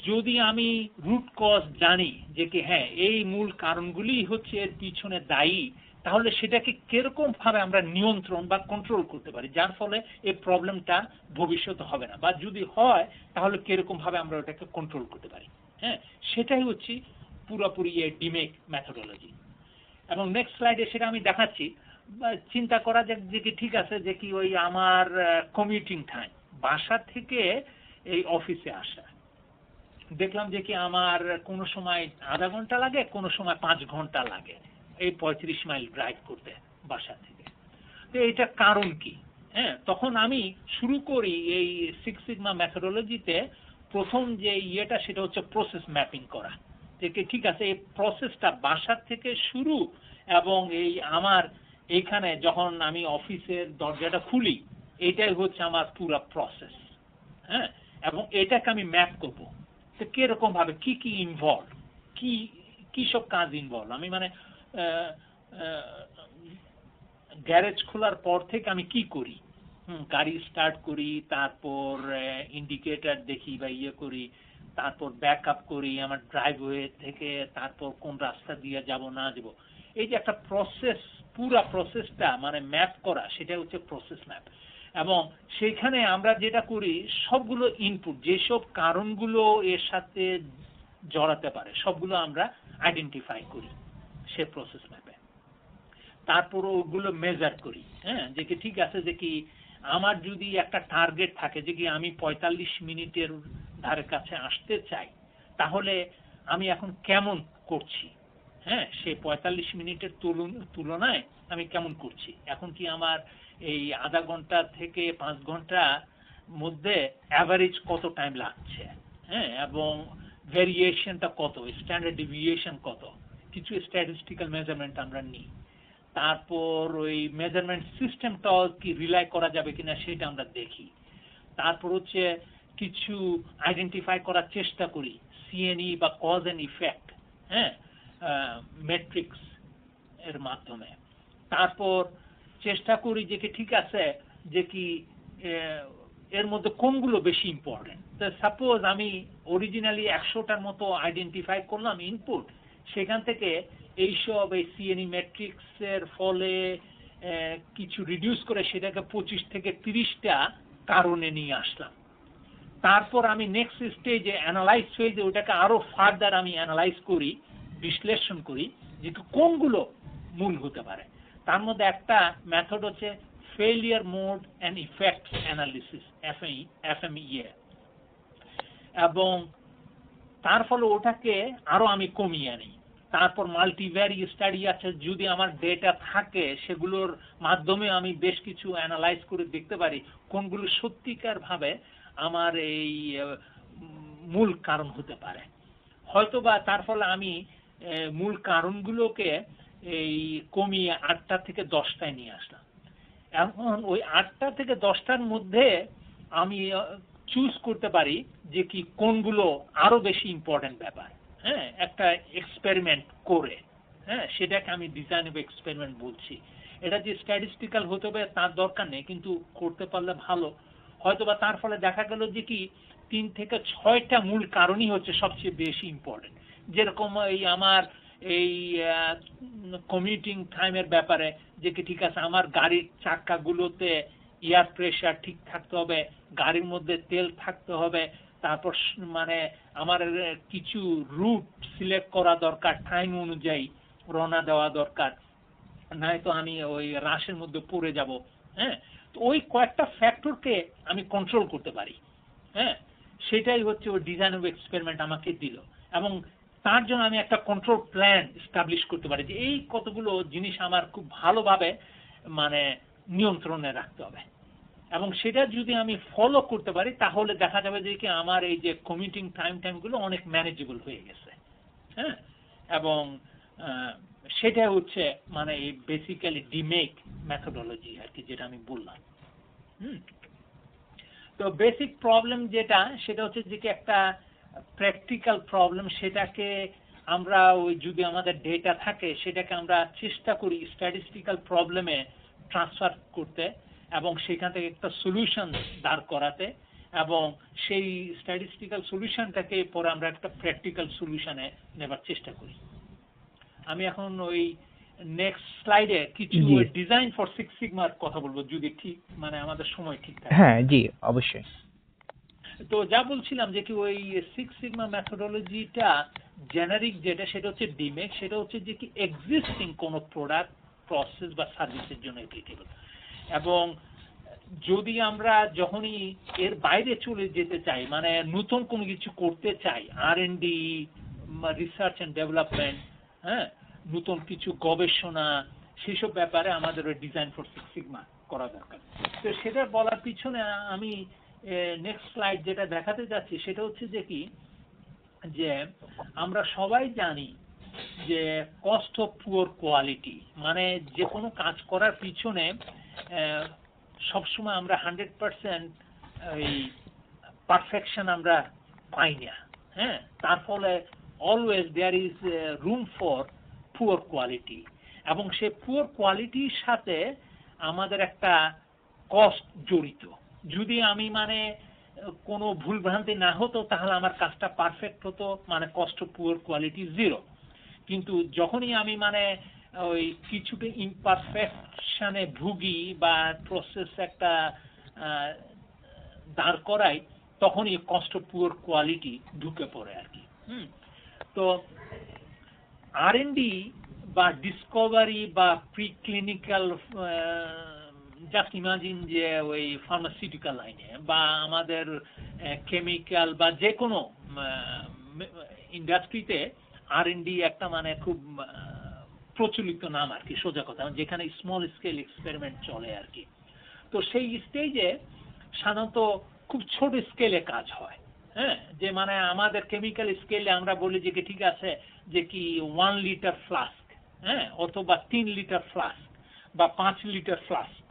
যদি আমি রুট কজ জানি যে কি হ্যাঁ এই মূল কারণগুলি হচ্ছে এর পিছনে দায়ী, তাহলে সেটাকে কিরকম ভাবে আমরা নিয়ন্ত্রণ বা কন্ট্রোল করতে পারি, যার ফলে এই প্রবলেমটা ভবিষ্যতে হবে না, বা যদি হয় তাহলে কিরকম ভাবে আমরা ওটাকে কন্ট্রোল করতে পারি। হ্যাঁ, সেটাই হচ্ছে পুরোপুরি এই ডিমেক মেথোডোলজি। এবং নেক্সট স্লাইডে সেটা আমি দেখাচ্ছি। চিন্তা করা যাক যে কি ঠিক আছে যে কি ওই আমার কমিউটিং টাইম, বাসা থেকে এই অফিসে আসা, দেখলাম যে কি আমার কোনো সময় আধা ঘন্টা লাগে, কোনো সময় 5 ঘন্টা লাগে এই 35 মাইল ড্রাইভ করতে বাসা থেকে। তো এটা কারণ কি? হ্যাঁ, তখন আমি শুরু করি এই 6 সিগমা মেথোডোলজিতে প্রথম যে ইয়েটা সেটা হচ্ছে প্রসেস ম্যাপিং করা, যে কি ঠিক আছে এই প্রসেসটা বাসা থেকে শুরু, এবং এই আমার এইখানে যখন আমি অফিসের দরজাটা খুলি এটাই হচ্ছে আমার পুরো প্রসেস। হ্যাঁ, এবং এটাকে আমি ম্যাপ করবো কিরকম ভাবে, কি কি ইনভলভ, কি কি সব কাজ ইনভলভ। আমি মানে গ্যারেজ খোলার পর থেকে আমি কি করি, গাড়ি স্টার্ট করি, তারপর ইন্ডিকেটর দেখি বা ইয়ে করি, তারপর ব্যাক আপ করি আমার ড্রাইভওয়ে থেকে, তারপর কোন রাস্তা দিয়ে যাব না যাব। এই যে একটা প্রসেস, পুরা প্রসেসটা মানে ম্যাপ করা, সেটা হচ্ছে প্রসেস ম্যাপ। এবং সেইখানে আমরা যেটা করি সবগুলো ইনপুট, যেসব কারণগুলো এর সাথে জড়াতে পারে সবগুলো আমরা আইডেন্টিফাই করি সে প্রসেস ম্যাপে। তারপর ওগুলো মেজার করি, হ্যাঁ, যে কি ঠিক আছে যে কি আমার যদি একটা টার্গেট থাকে যে কি আমি 45 মিনিটের ধারে কাছে আসতে চাই, তাহলে আমি এখন কেমন করছি, হ্যাঁ, সেই 45 মিনিটের তুলনায় আমি কেমন করছি, এখন কি আমার এই আধা ঘন্টা থেকে 5 ঘন্টা মধ্যে অ্যাভারেজ কত টাইম লাগছে, হ্যাঁ, এবং ভেরিয়েশনটা কত, স্ট্যান্ডার্ড ডেভিয়েশন কত, কিছু স্ট্যাটিস্টিক্যাল মেজারমেন্ট আমরা নিই। তারপর ওই মেজারমেন্ট সিস্টেমটাও কি রিলাই করা যাবে কিনা সেটা আমরা দেখি। তারপর হচ্ছে কিছু আইডেন্টিফাই করার চেষ্টা করি, সিএনই বা কজ এন্ড ইফেক্ট, হ্যাঁ, ম্যাট্রিক্স এর মাধ্যমে। তারপর চেষ্টা করি যে কি ঠিক আছে যে কি এর মধ্যে কোনগুলো বেশি ইম্পর্টেন্ট। তো সাপোজ আমি অরিজিনালি 100টার মতো আইডেন্টিফাই করলাম ইনপুট, সেখান থেকে এইসব এই সিএনই ম্যাট্রিক্স এর ফলে কিছু রিডিউস করে সেটাকে 25 থেকে 30টা কারণে নিয়ে আসলাম। তারপর আমি নেক্সট স্টেজে অ্যানালাইজ ফেজে ওটাকে আরো ফার্দার আমি অ্যানালাইজ করি, বিশ্লেষণ করি যে কোনগুলো মূল হতে পারে। তার মধ্যে একটা মেথড হচ্ছে failure mode and effects analysis, FMEA, এবং তার ফলে ওটাকে আরো আমি কমিয়ে আনি। তারপর মাল্টিভ্যারি স্টাডি আছে, যদি আমার ডেটা থাকে সেগুলোর মাধ্যমে আমি বেশ কিছু অ্যানালাইজ করে দেখতে পারি কোনগুলো সত্যিকার ভাবে আমার এই মূল কারণ হতে পারে। হয়তোবা তার ফলে আমি মূল কারণগুলোকে এই কমিয়ে 8টা থেকে 10টায় নিয়ে আসলাম। এখন ওই 8টা থেকে 10টার মধ্যে আমি চুজ করতে পারি যে কি কোনগুলো আরো বেশি ইম্পর্টেন্ট ব্যাপার, হ্যাঁ, একটা এক্সপেরিমেন্ট করে, হ্যাঁ, সেটাকে আমি ডিজাইন অফ এক্সপেরিমেন্ট বলছি। এটা যে স্ট্যাটিস্টিক্যাল হতে হবে তার দরকার নেই, কিন্তু করতে পারলে ভালো। হয়তোবা তার ফলে দেখা গেল যে কি 3 থেকে 6টা মূল কারণই হচ্ছে সবচেয়ে বেশি ইম্পর্টেন্ট। যেরকম এই আমার এই কমিউটিং টাইমের ব্যাপারে যে কি ঠিক আছে আমার গাড়ির চাকাগুলোতে এয়ার প্রেসার ঠিক থাকতে হবে, গাড়ির মধ্যে তেল থাকতে হবে, তারপর মানে আমার কিছু রুট সিলেক্ট করা দরকার, টাইম অনুযায়ী রওনা দেওয়া দরকার, নয়তো আমি ওই রাশের মধ্যে পড়ে যাব। হ্যাঁ, তো ওই কয়েকটা ফ্যাক্টরকে আমি কন্ট্রোল করতে পারি। হ্যাঁ, সেটাই হচ্ছে ওই ডিজাইন অফ এক্সপেরিমেন্ট আমাকে দিল, এবং তার জন্য আমি একটা কন্ট্রোল প্ল্যান এস্টাবলিশ করতে পারি যে এই কতগুলো জিনিস আমার খুব ভালোভাবে মানে নিয়ন্ত্রণে রাখতে হবে। এবং সেটা যদি আমি ফলো করতে পারি তাহলে দেখা যাবে যে কি আমার এই যে কমিউটিং টাইমগুলো অনেক ম্যানেজেবল হয়ে গেছে। হ্যাঁ, এবং সেটা হচ্ছে মানে এই বেসিক্যালি ডিমেক মেথোডোলজি আর কি, যেটা আমি বললাম। তো বেসিক প্রবলেম যেটা, সেটা হচ্ছে যে কি একটা প্র্যাকটিক্যাল প্রবলেম, সেটাকে আমরা ওই যদি আমাদের ডেটা থাকে সেটাকে আমরা চেষ্টা করি স্ট্যাটিস্টিক্যাল প্রবলেমে ট্রান্সফার করতে এবং সেখান থেকে একটা সলিউশন দাঁড় করাতে, এবং সেই স্ট্যাটিস্টিক্যাল সলিউশনটাকে পরে আমরা একটা প্র্যাকটিক্যাল সলিউশনে নেবার চেষ্টা করি। আমি এখন ওই নেক্সট স্লাইডে কিছু ডিজাইন ফর সিক্স সিগমার কথা বলবো, যদি ঠিক মানে আমাদের সময় ঠিক থাকে। হ্যাঁ জি অবশ্যই। তো যা বলছিলাম যে কি ওই সিক্স সিগমা মেথোডোলজিটা জেনারিক যেটা, সেটা হচ্ছে ডিমেক, সেটা হচ্ছে যে কি এক্সিস্টিং কোনো প্রোডাক্ট, প্রসেস বা সার্ভিসের জন্য অ্যাপ্লিকেবল। এবং যদি আমরা যখনই এর বাইরে চলে যেতে চাই, মানে নতুন কোনো কিছু করতে চাই, R&D, রিসার্চ অ্যান্ড ডেভেলপমেন্ট, হ্যাঁ, নতুন কিছু গবেষণা, সেসব ব্যাপারে আমাদের ওই ডিজাইন ফর সিক্স সিগমা করা দরকার। তো সেটা বলার পিছনে আমি নেক্সট স্লাইড যেটা দেখাতে যাচ্ছি সেটা হচ্ছে যে কি, যে আমরা সবাই জানি যে কস্ট অফ পুয়ার কোয়ালিটি, মানে যে কোনো কাজ করার পিছনে সবসময় আমরা 100% ওই পারফেকশন আমরা পাই না। হ্যাঁ, তার ফলে always there is room for poor quality, এবং সে পুয়ার কোয়ালিটির সাথে আমাদের একটা কস্ট জড়িত। যদি আমি মানে কোনো ভুলভ্রান্তি না হতো তাহলে আমার কাজটা পারফেক্ট হতো, মানে কস্ট অফ পুয়ার কোয়ালিটি 0। কিন্তু যখনই আমি মানে ওই কিছুটা ইমপারফেকশনে ভুগি বা প্রসেস একটা দাঁড় করাই, তখনই কস্ট অফ পুয়ার কোয়ালিটি ঢুকে পড়ে আর কি। তো R&D বা ডিসকভারি বা প্রিক্লিনিক্যাল, জাস্ট ইমাজিন যে ওই ফার্মাসিউটিক্যাল লাইনে বা আমাদের কেমিক্যাল বা যে কোনো ইন্ডাস্ট্রিতে R&D একটা মানে খুব প্রচলিত নাম আর কি, সোজা কথা, যেখানে স্মল স্কেল এক্সপেরিমেন্ট চলে আর কি। তো সেই স্টেজে সাধারণত খুব ছোট স্কেলে কাজ হয়। হ্যাঁ, যে মানে আমাদের কেমিক্যাল স্কেলে আমরা বলি যে কি ঠিক আছে যে কি 1 লিটার ফ্লাস্ক, হ্যাঁ, অথবা 3 লিটার ফ্লাস্ক বা 5 লিটার ফ্লাস্ক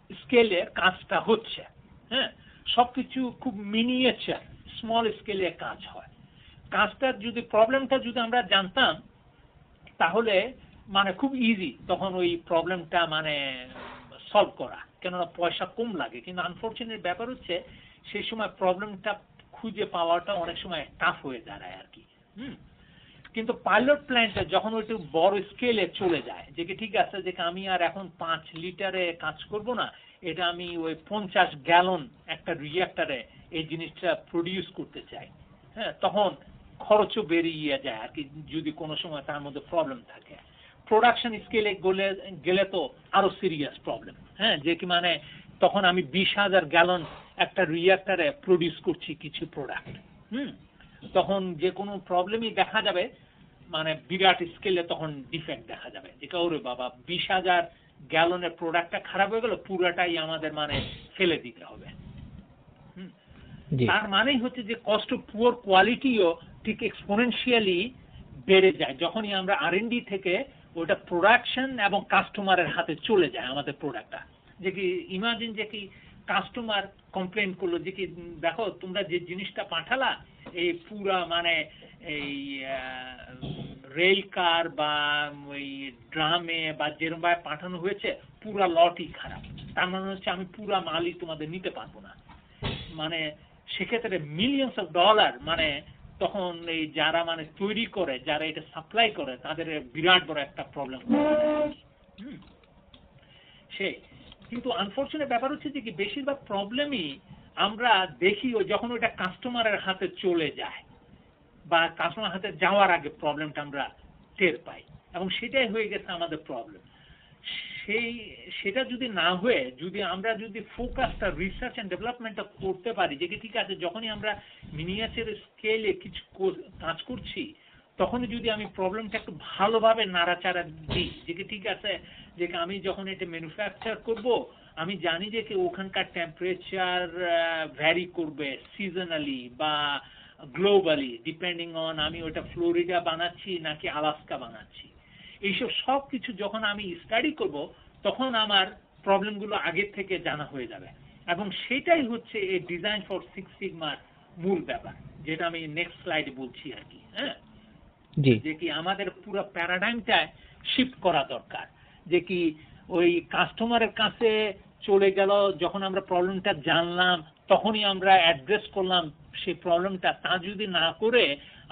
স্কেলে কাজটা হচ্ছে। হ্যাঁ, সবকিছু খুব মিনিয়েচার স্মল স্কেলে কাজ হয়। কাজটার যদি প্রবলেমটা যদি আমরা জানতাম তাহলে মানে খুব ইজি তখন ওই প্রবলেমটা মানে সলভ করা, কেননা পয়সা কম লাগে। কিন্তু আনফরচুনেট ব্যাপার হচ্ছে সেই সময় প্রবলেমটা খুঁজে পাওয়াটা অনেক সময় টাফ হয়ে দাঁড়ায় আর কি। কিন্তু পাইলট প্ল্যান্টে যখন ওইটা বড় স্কেলে চলে যায়, যে কি ঠিক আছে যে আমি আর এখন 5 লিটারে কাজ করব না, এটা আমি ওই 50 গ্যালন একটা রিঅ্যাক্টরে এই জিনিসটা প্রডিউস করতে চাই, হ্যাঁ, তখন খরচও বেরিয়ে যায় আর কি, যদি কোনো সময় তার মধ্যে প্রবলেম থাকে। প্রোডাকশন স্কেলে গেলে তো আরো সিরিয়াস প্রবলেম। হ্যাঁ, যে কি মানে তখন আমি 20,000 গ্যালন একটা রিঅ্যাক্টরে প্রডিউস করছি কিছু প্রোডাক্ট। তখন যে কোনো প্রবলেমই দেখা যাবে, মানে বিরাট স্কেলে তখন ডিফেক্ট দেখা যাবে, যেটা ওরে বাবা 20,000 গ্যালনের প্রোডাক্টটা খারাপ হয়ে গেল, পুরাটাই আমাদের মানে ফেলে দিতে হবে। তার মানেই হচ্ছে যে কস্ট অফ পুয়ার কোয়ালিটিও ঠিক এক্সপোনেনশিয়ালি বেড়ে যায় যখনই আমরা R&D থেকে ওটা প্রোডাকশন এবং কাস্টমারের হাতে চলে যায় আমাদের প্রোডাক্টটা। যে কি ইমাজিন যে কি কাস্টমার কমপ্লেন করলো যে কি দেখো তোমরা যে জিনিসটা পাঠালা এই পুরা মানে এই রেল কার বা ওই ড্রামে বা যেরকম ভাবে পাঠানো হয়েছে পুরা লটই খারাপ, তার মানে হচ্ছে আমি পুরা মালই তোমাদের নিতে পারবো না। মানে সেক্ষেত্রে মিলিয়নস অফ ডলার মানে তখন এই যারা মানে তৈরি করে, যারা এটা সাপ্লাই করে, তাদের বিরাট বড় একটা প্রবলেম। সেই কিন্তু আনফরচুনেট ব্যাপার হচ্ছে যে কি বেশিরভাগ প্রবলেমই আমরা দেখি যখন ওইটা কাস্টমারের হাতে চলে যায় বা কাস্টমার হাতে যাওয়ার আগে প্রবলেমটা আমরা টের পাই, এবং সেটাই হয়ে গেছে আমাদের প্রবলেম। সেটা যদি না হয়ে যদি আমরা যদি ফোকাসটা রিসার্চ এন্ড ডেভেলপমেন্টটা করতে পারি, যে ঠিক আছে যখনই আমরা মিনিয়েচার স্কেলে কিছু কাজ করছি তখনই যদি আমি প্রবলেমটা একটু ভালোভাবে নাড়াচাড়া দিই, যে ঠিক আছে যে আমি যখন এটা ম্যানুফ্যাকচার করব আমি জানি যে কি ওখানকার টেম্পারেচার ভ্যারি করবে সিজনালি বা গ্লোবালি, ডিপেন্ডিং অন আমি ওটা ফ্লোরিডা বানাচ্ছি নাকি আলাস্কা বানাচ্ছি। এইসব সব কিছু যখন আমি স্টাডি করব তখন আমার প্রবলেমগুলো আগের থেকে জানা হয়ে যাবে, এবং সেটাই হচ্ছে এই ডিজাইন ফর সিক্স সিগমার মূল ব্যাপার, যেটা আমি নেক্সট স্লাইডে বলছি আর কি। হ্যাঁ, যে কি আমাদের পুরো প্যারাডাইমটা শিফট করা দরকার, যে কি ওই কাস্টমারের কাছে চলে গেল, যখন আমরা প্রবলেমটা জানলাম তখনই আমরা অ্যাড্রেস করলাম সেই প্রবলেমটা, তা যদি না করে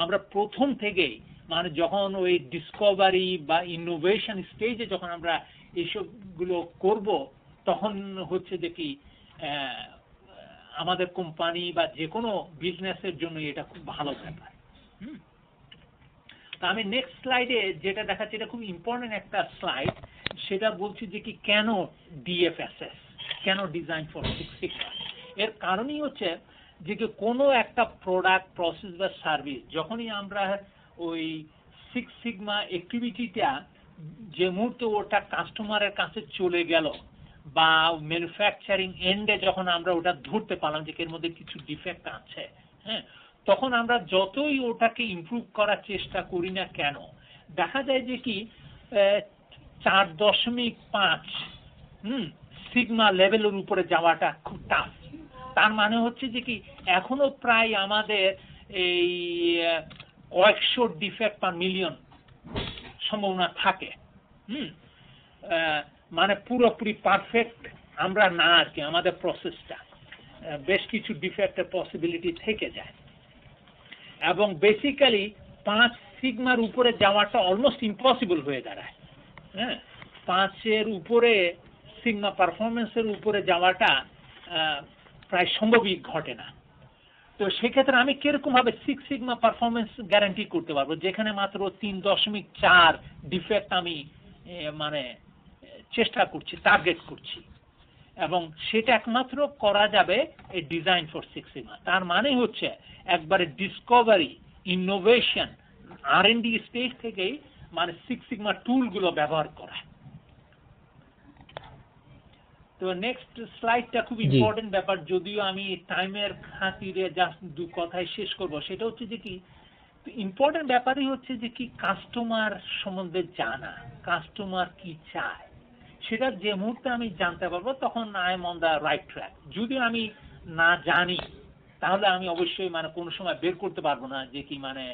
আমরা প্রথম থেকেই মানে যখন ওই ডিসকভারি বা ইনোভেশন স্টেজে যখন আমরা এইসবগুলো করব, তখন হচ্ছে যে কি আমাদের কোম্পানি বা যে কোনো বিজনেসের জন্য এটা খুব ভালো ব্যাপার। তা আমি নেক্সট স্লাইডে যেটা দেখাচ্ছি, এটা খুব ইম্পর্টেন্ট একটা স্লাইড, সেটা বলছি যে কি কেন ডিএফএসএস, কেন ডিজাইন ফর সিক্স সিগমা। এর কারণই হচ্ছে যে কি কোনো একটা প্রোডাক্ট, প্রসেস বা সার্ভিস যখনই আমরা ওই সিক্স সিগমা অ্যাক্টিভিটিটা যে মুহূর্তে ওটা কাস্টমারের কাছে চলে গেল বা ম্যানুফ্যাকচারিং এন্ডে যখন আমরা ওটা ধরতে পারলাম যে এর মধ্যে কিছু ডিফেক্ট আছে, হ্যাঁ, তখন আমরা যতই ওটাকে ইমপ্রুভ করার চেষ্টা করি না কেন, দেখা যায় যে কি 4.5 সিগমা লেভেলের উপরে যাওয়াটা খুব টাফ। তার মানে হচ্ছে যে কি এখনো প্রায় আমাদের এই কয়েকশো ডিফেক্ট পার মিলিয়ন সম্ভাবনা থাকে। মানে পুরোপুরি পারফেক্ট আমরা না আর কি, আমাদের প্রসেসটা বেশ কিছু ডিফেক্টের পসিবিলিটি থেকে যায়, এবং বেসিক্যালি 5 সিগমার উপরে যাওয়াটা অলমোস্ট ইম্পসিবল হয়ে দাঁড়ায়। হ্যাঁ, 5-এর উপরে সিগমা পারফরমেন্সের উপরে যাওয়াটা প্রায় সম্ভবই ঘটে না। তো সেক্ষেত্রে আমি কিরকম ভাবে সিক্স সিগমা পারফরমেন্স গ্যারান্টি করতে পারবো, যেখানে মাত্র 3.4 ডিফেক্ট আমি মানে চেষ্টা করছি, টার্গেট করছি, এবং সেটা একমাত্র করা যাবে এই ডিজাইন ফর সিক্স সিগমা। তার মানে হচ্ছে একবারে ডিসকভারি, ইনোভেশন, R&D স্টেজ থেকেই মানে সিক্স সিগমা টুলগুলো ব্যবহার করা। তো নেক্সট স্লাইডটা খুব ইম্পর্টেন্ট ব্যাপার, যদিও আমি টাইমের খাতিরে জাস্ট দু কথায় শেষ করব। সেটা হচ্ছে যে কি ইম্পর্টেন্ট ব্যাপারই হচ্ছে যে কি কাস্টমার সম্বন্ধে জানা, কাস্টমার কি চায় সেটা যে মুহূর্তে আমি জানতে পারবো তখন I am on the right track. যদি আমি না জানি তাহলে আমি অবশ্যই মানে কোনো সময় বের করতে পারবো না যে কি মানে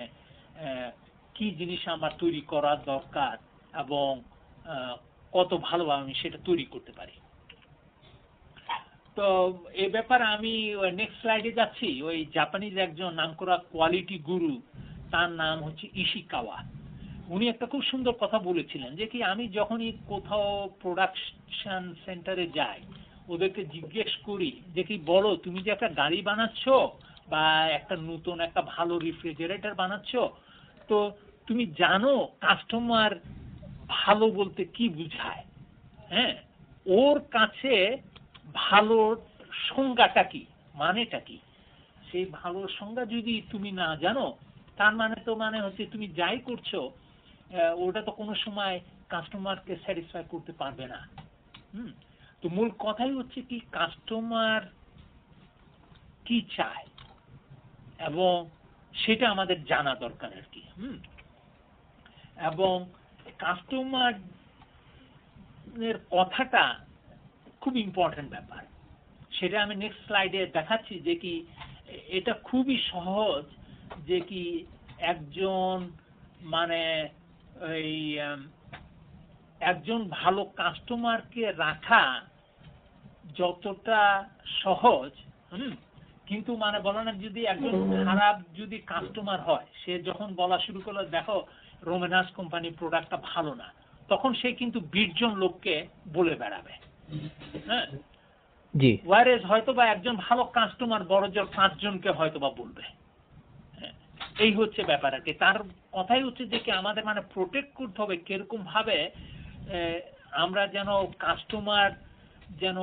কি জিনিস আমার তৈরি করা দরকার এবং কত ভালোভাবে আমি সেটা তৈরি করতে পারি। তো এই ব্যাপারে আমি নেক্সট স্লাইডে যাচ্ছি। ওই জাপানিজ একজন নামকরা কোয়ালিটি গুরু, তার নাম হচ্ছে ইশিকাওয়া। উনি একটা খুব সুন্দর কথা বলেছিলেন যে কি আমি যখনই কোথাও প্রোডাকশন সেন্টারে যাই, ওদেরকে জিজ্ঞেস করি যে কি বলো তুমি যে একটা গাড়ি বানাচ্ছ বা একটা নতুন একটা ভালো রেফ্রিজারেটর বানাচ্ছ, তো তুমি জানো কাস্টমার ভালো বলতে কি বুঝায়? হ্যাঁ, ওর কাছে ভালো সংজ্ঞাটা কি, মানেটা কি? সেই ভালো সংজ্ঞা যদি তুমি না জানো, তার মানে তো মানে হচ্ছে তুমি যাই করছো ওটা তো কোনো সময় কাস্টমারকে স্যাটিসফাই করতে পারবে না। তো মূল কথাই হচ্ছে কি কাস্টমার কি চায় এবং সেটা আমাদের জানা দরকার আর কি। এবং কাস্টমার এর কথাটা খুব ইম্পর্টেন্ট ব্যাপার, সেটা আমি নেক্সট স্লাইডে দেখাচ্ছি যে কি এটা খুবই সহজ যে কি একজন মানে এই একজন ভালো কাস্টমারকে রাখা যতটা সহজ, কিন্তু মানে বলো না যদি একজন খারাপ যদি কাস্টমার হয়, সে যখন বলা শুরু করলো দেখো রোমেনাস কোম্পানি প্রোডাক্টটা ভালো না, তখন সে কিন্তু 20 জন লোককে বলে বেড়াবে। হ্যাঁ, ওয়ারেজ হয়তো বা একজন ভালো কাস্টমার বড় জোর 5 জনকে হয়তো বা বলবে। এই হচ্ছে ব্যাপার আর কি। তার কথাই হচ্ছে যে কি আমাদের মানে প্রোটেক্ট করতে হবে কিরকম ভাবে আমরা যেন কাস্টমার যেন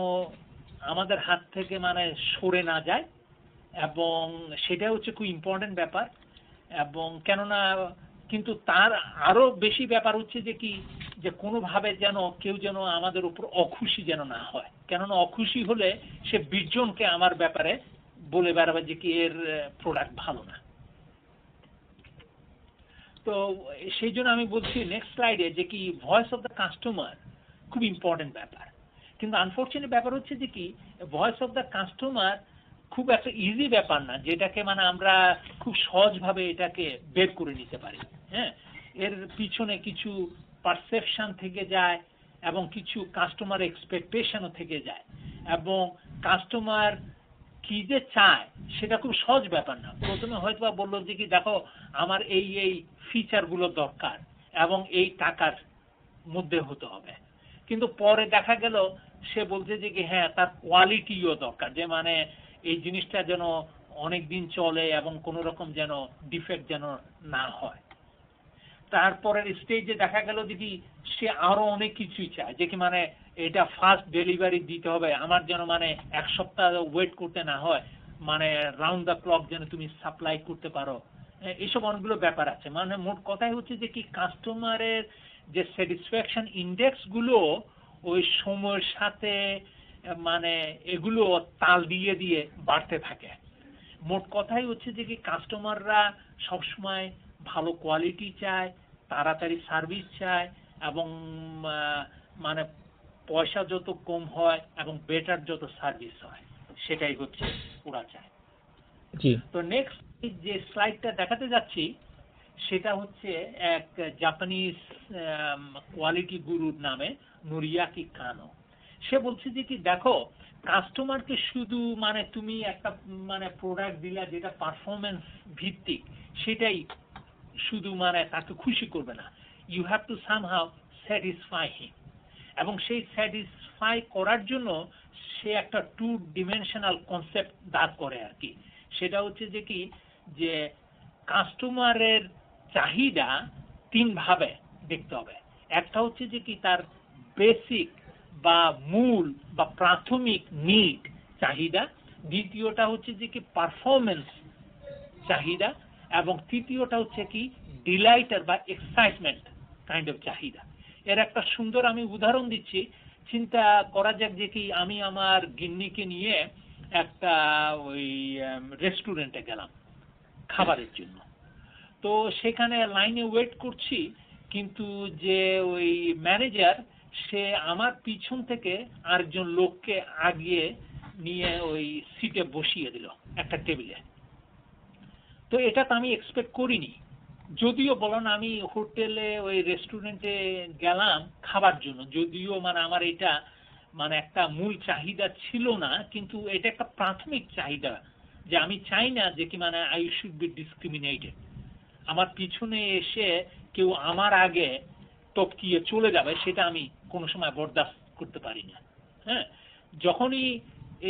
আমাদের হাত থেকে মানে সরে না যায়, এবং সেটা হচ্ছে খুব ইম্পর্টেন্ট ব্যাপার। এবং কেননা কিন্তু তার আরো বেশি ব্যাপার হচ্ছে যে কি যে কোনোভাবে যেন কেউ যেন আমাদের উপর অখুশি যেন না হয়, কেননা অখুশি হলে সে 20 জনকে আমার ব্যাপারে বলে বেড়াবে যে কি এর প্রোডাক্ট ভালো না। তো সেই জন্য আমি বলছি নেক্সট স্লাইডে যে কি ভয়েস অফ দ্য কাস্টমার খুব ইম্পর্টেন্ট ব্যাপার। কিন্তু আনফরচুনেট ব্যাপার হচ্ছে যে কি ভয়েস অফ দ্য কাস্টমার খুব একটা ইজি ব্যাপার না যেটাকে মানে আমরা খুব সহজভাবে এটাকে বের করে নিতে পারি। হ্যাঁ, এর পিছনে কিছু পারসেপশন থেকে যায় এবং কিছু কাস্টমার এক্সপেকটেশনও থেকে যায়, এবং কাস্টমার কি যে চায় সেটা খুব সহজ ব্যাপার না। প্রথমে হয়তো বা বললো যে কি দেখো আমার এই এই ফিচারগুলো দরকার এবং এই টাকার মধ্যে হতে হবে, কিন্তু পরে দেখা গেল সে বলছে যে কি হ্যাঁ তার কোয়ালিটিও দরকার, যে মানে এই জিনিসটা যেন অনেক দিন চলে এবং কোনো রকম যেন ডিফেক্ট যেন না হয়। তারপরের স্টেজে দেখা গেল যে কি সে আরো অনেক কিছুই চায়, যে কি মানে এটা ফাস্ট ডেলিভারি দিতে হবে, আমার যেন মানে 1 সপ্তাহ ওয়েট করতে না হয়, মানে রাউন্ড দ্য ক্লক যেন তুমি সাপ্লাই করতে পারো। এইসব অনেকগুলো ব্যাপার আছে। মানে মোট কথাই হচ্ছে যে কি কাস্টমারের যে স্যাটিসফ্যাকশন ইন্ডেক্স গুলো ওই সময়ের সাথে মানে এগুলো তাল দিয়ে দিয়ে বাড়তে থাকে। মোট কথাই হচ্ছে যে কি কাস্টমাররা সবসময় ভালো কোয়ালিটি চায়, তাড়াতাড়ি সার্ভিস চায়, এবং মানে পয়সা যত কম হয় এবং বেটার যত সার্ভিস হয় সেটাই হচ্ছে ওরা চায়। জি। তো নেক্সট যে স্লাইডটা দেখাতে যাচ্ছি সেটা হচ্ছে এক জাপানিজ কোয়ালিটি গুরুর নামে নোরিয়াকি কানো। সে বলছে যে কি দেখো কাস্টমারকে শুধু মানে তুমি একটা মানে প্রোডাক্ট দিলা যেটা পারফরমেন্স ভিত্তিক সেটাই শুধু মানে তাকে খুশি করবে না, you have to somehow satisfy him. এবং সেই স্যাটিসফাই করার জন্য সে একটা 2 ডিমেনশনাল কনসেপ্ট দাঁড় করে আর কি। সেটা হচ্ছে যে কি যে কাস্টমারের চাহিদা 3 ভাবে দেখতে হবে। একটা হচ্ছে যে কি তার বেসিক বা মূল বা প্রাথমিক নিড চাহিদা, দ্বিতীয়টা হচ্ছে যে কি পারফরমেন্স চাহিদা, এবং তৃতীয়টা হচ্ছে কি ডিলাইটার বা এক্সাইটমেন্ট কাইন্ড অফ চাহিদা। এর একটা সুন্দর আমি উদাহরণ দিচ্ছি। চিন্তা করা যাক যে কি আমি আমার গিন্নিকে নিয়ে একটা ওই রেস্টুরেন্টে গেলাম খাবারের জন্য। তো সেখানে লাইনে ওয়েট করছি, কিন্তু যে ওই ম্যানেজার সে আমার পিছন থেকে আরেকজন লোককে আগিয়ে নিয়ে ওই সিটে বসিয়ে দিল একটা টেবিলে। তো এটা তো আমি এক্সপেক্ট করিনি, যদিও বলেন আমি হোটেলে ওই রেস্টুরেন্টে গেলাম খাবার জন্য, যদিও মানে আমার এটা মানে একটা মূল চাহিদা ছিল না, কিন্তু এটা একটা প্রাথমিক চাহিদা যে আমি চাই না যে কি মানে আই শুড বি ডিসক্রিমিনেটেড। আমার পিছনে এসে কেউ আমার আগে টপকিয়ে চলে যাবে সেটা আমি কোনো সময় বরদাস্ত করতে পারি না। হ্যাঁ, যখনই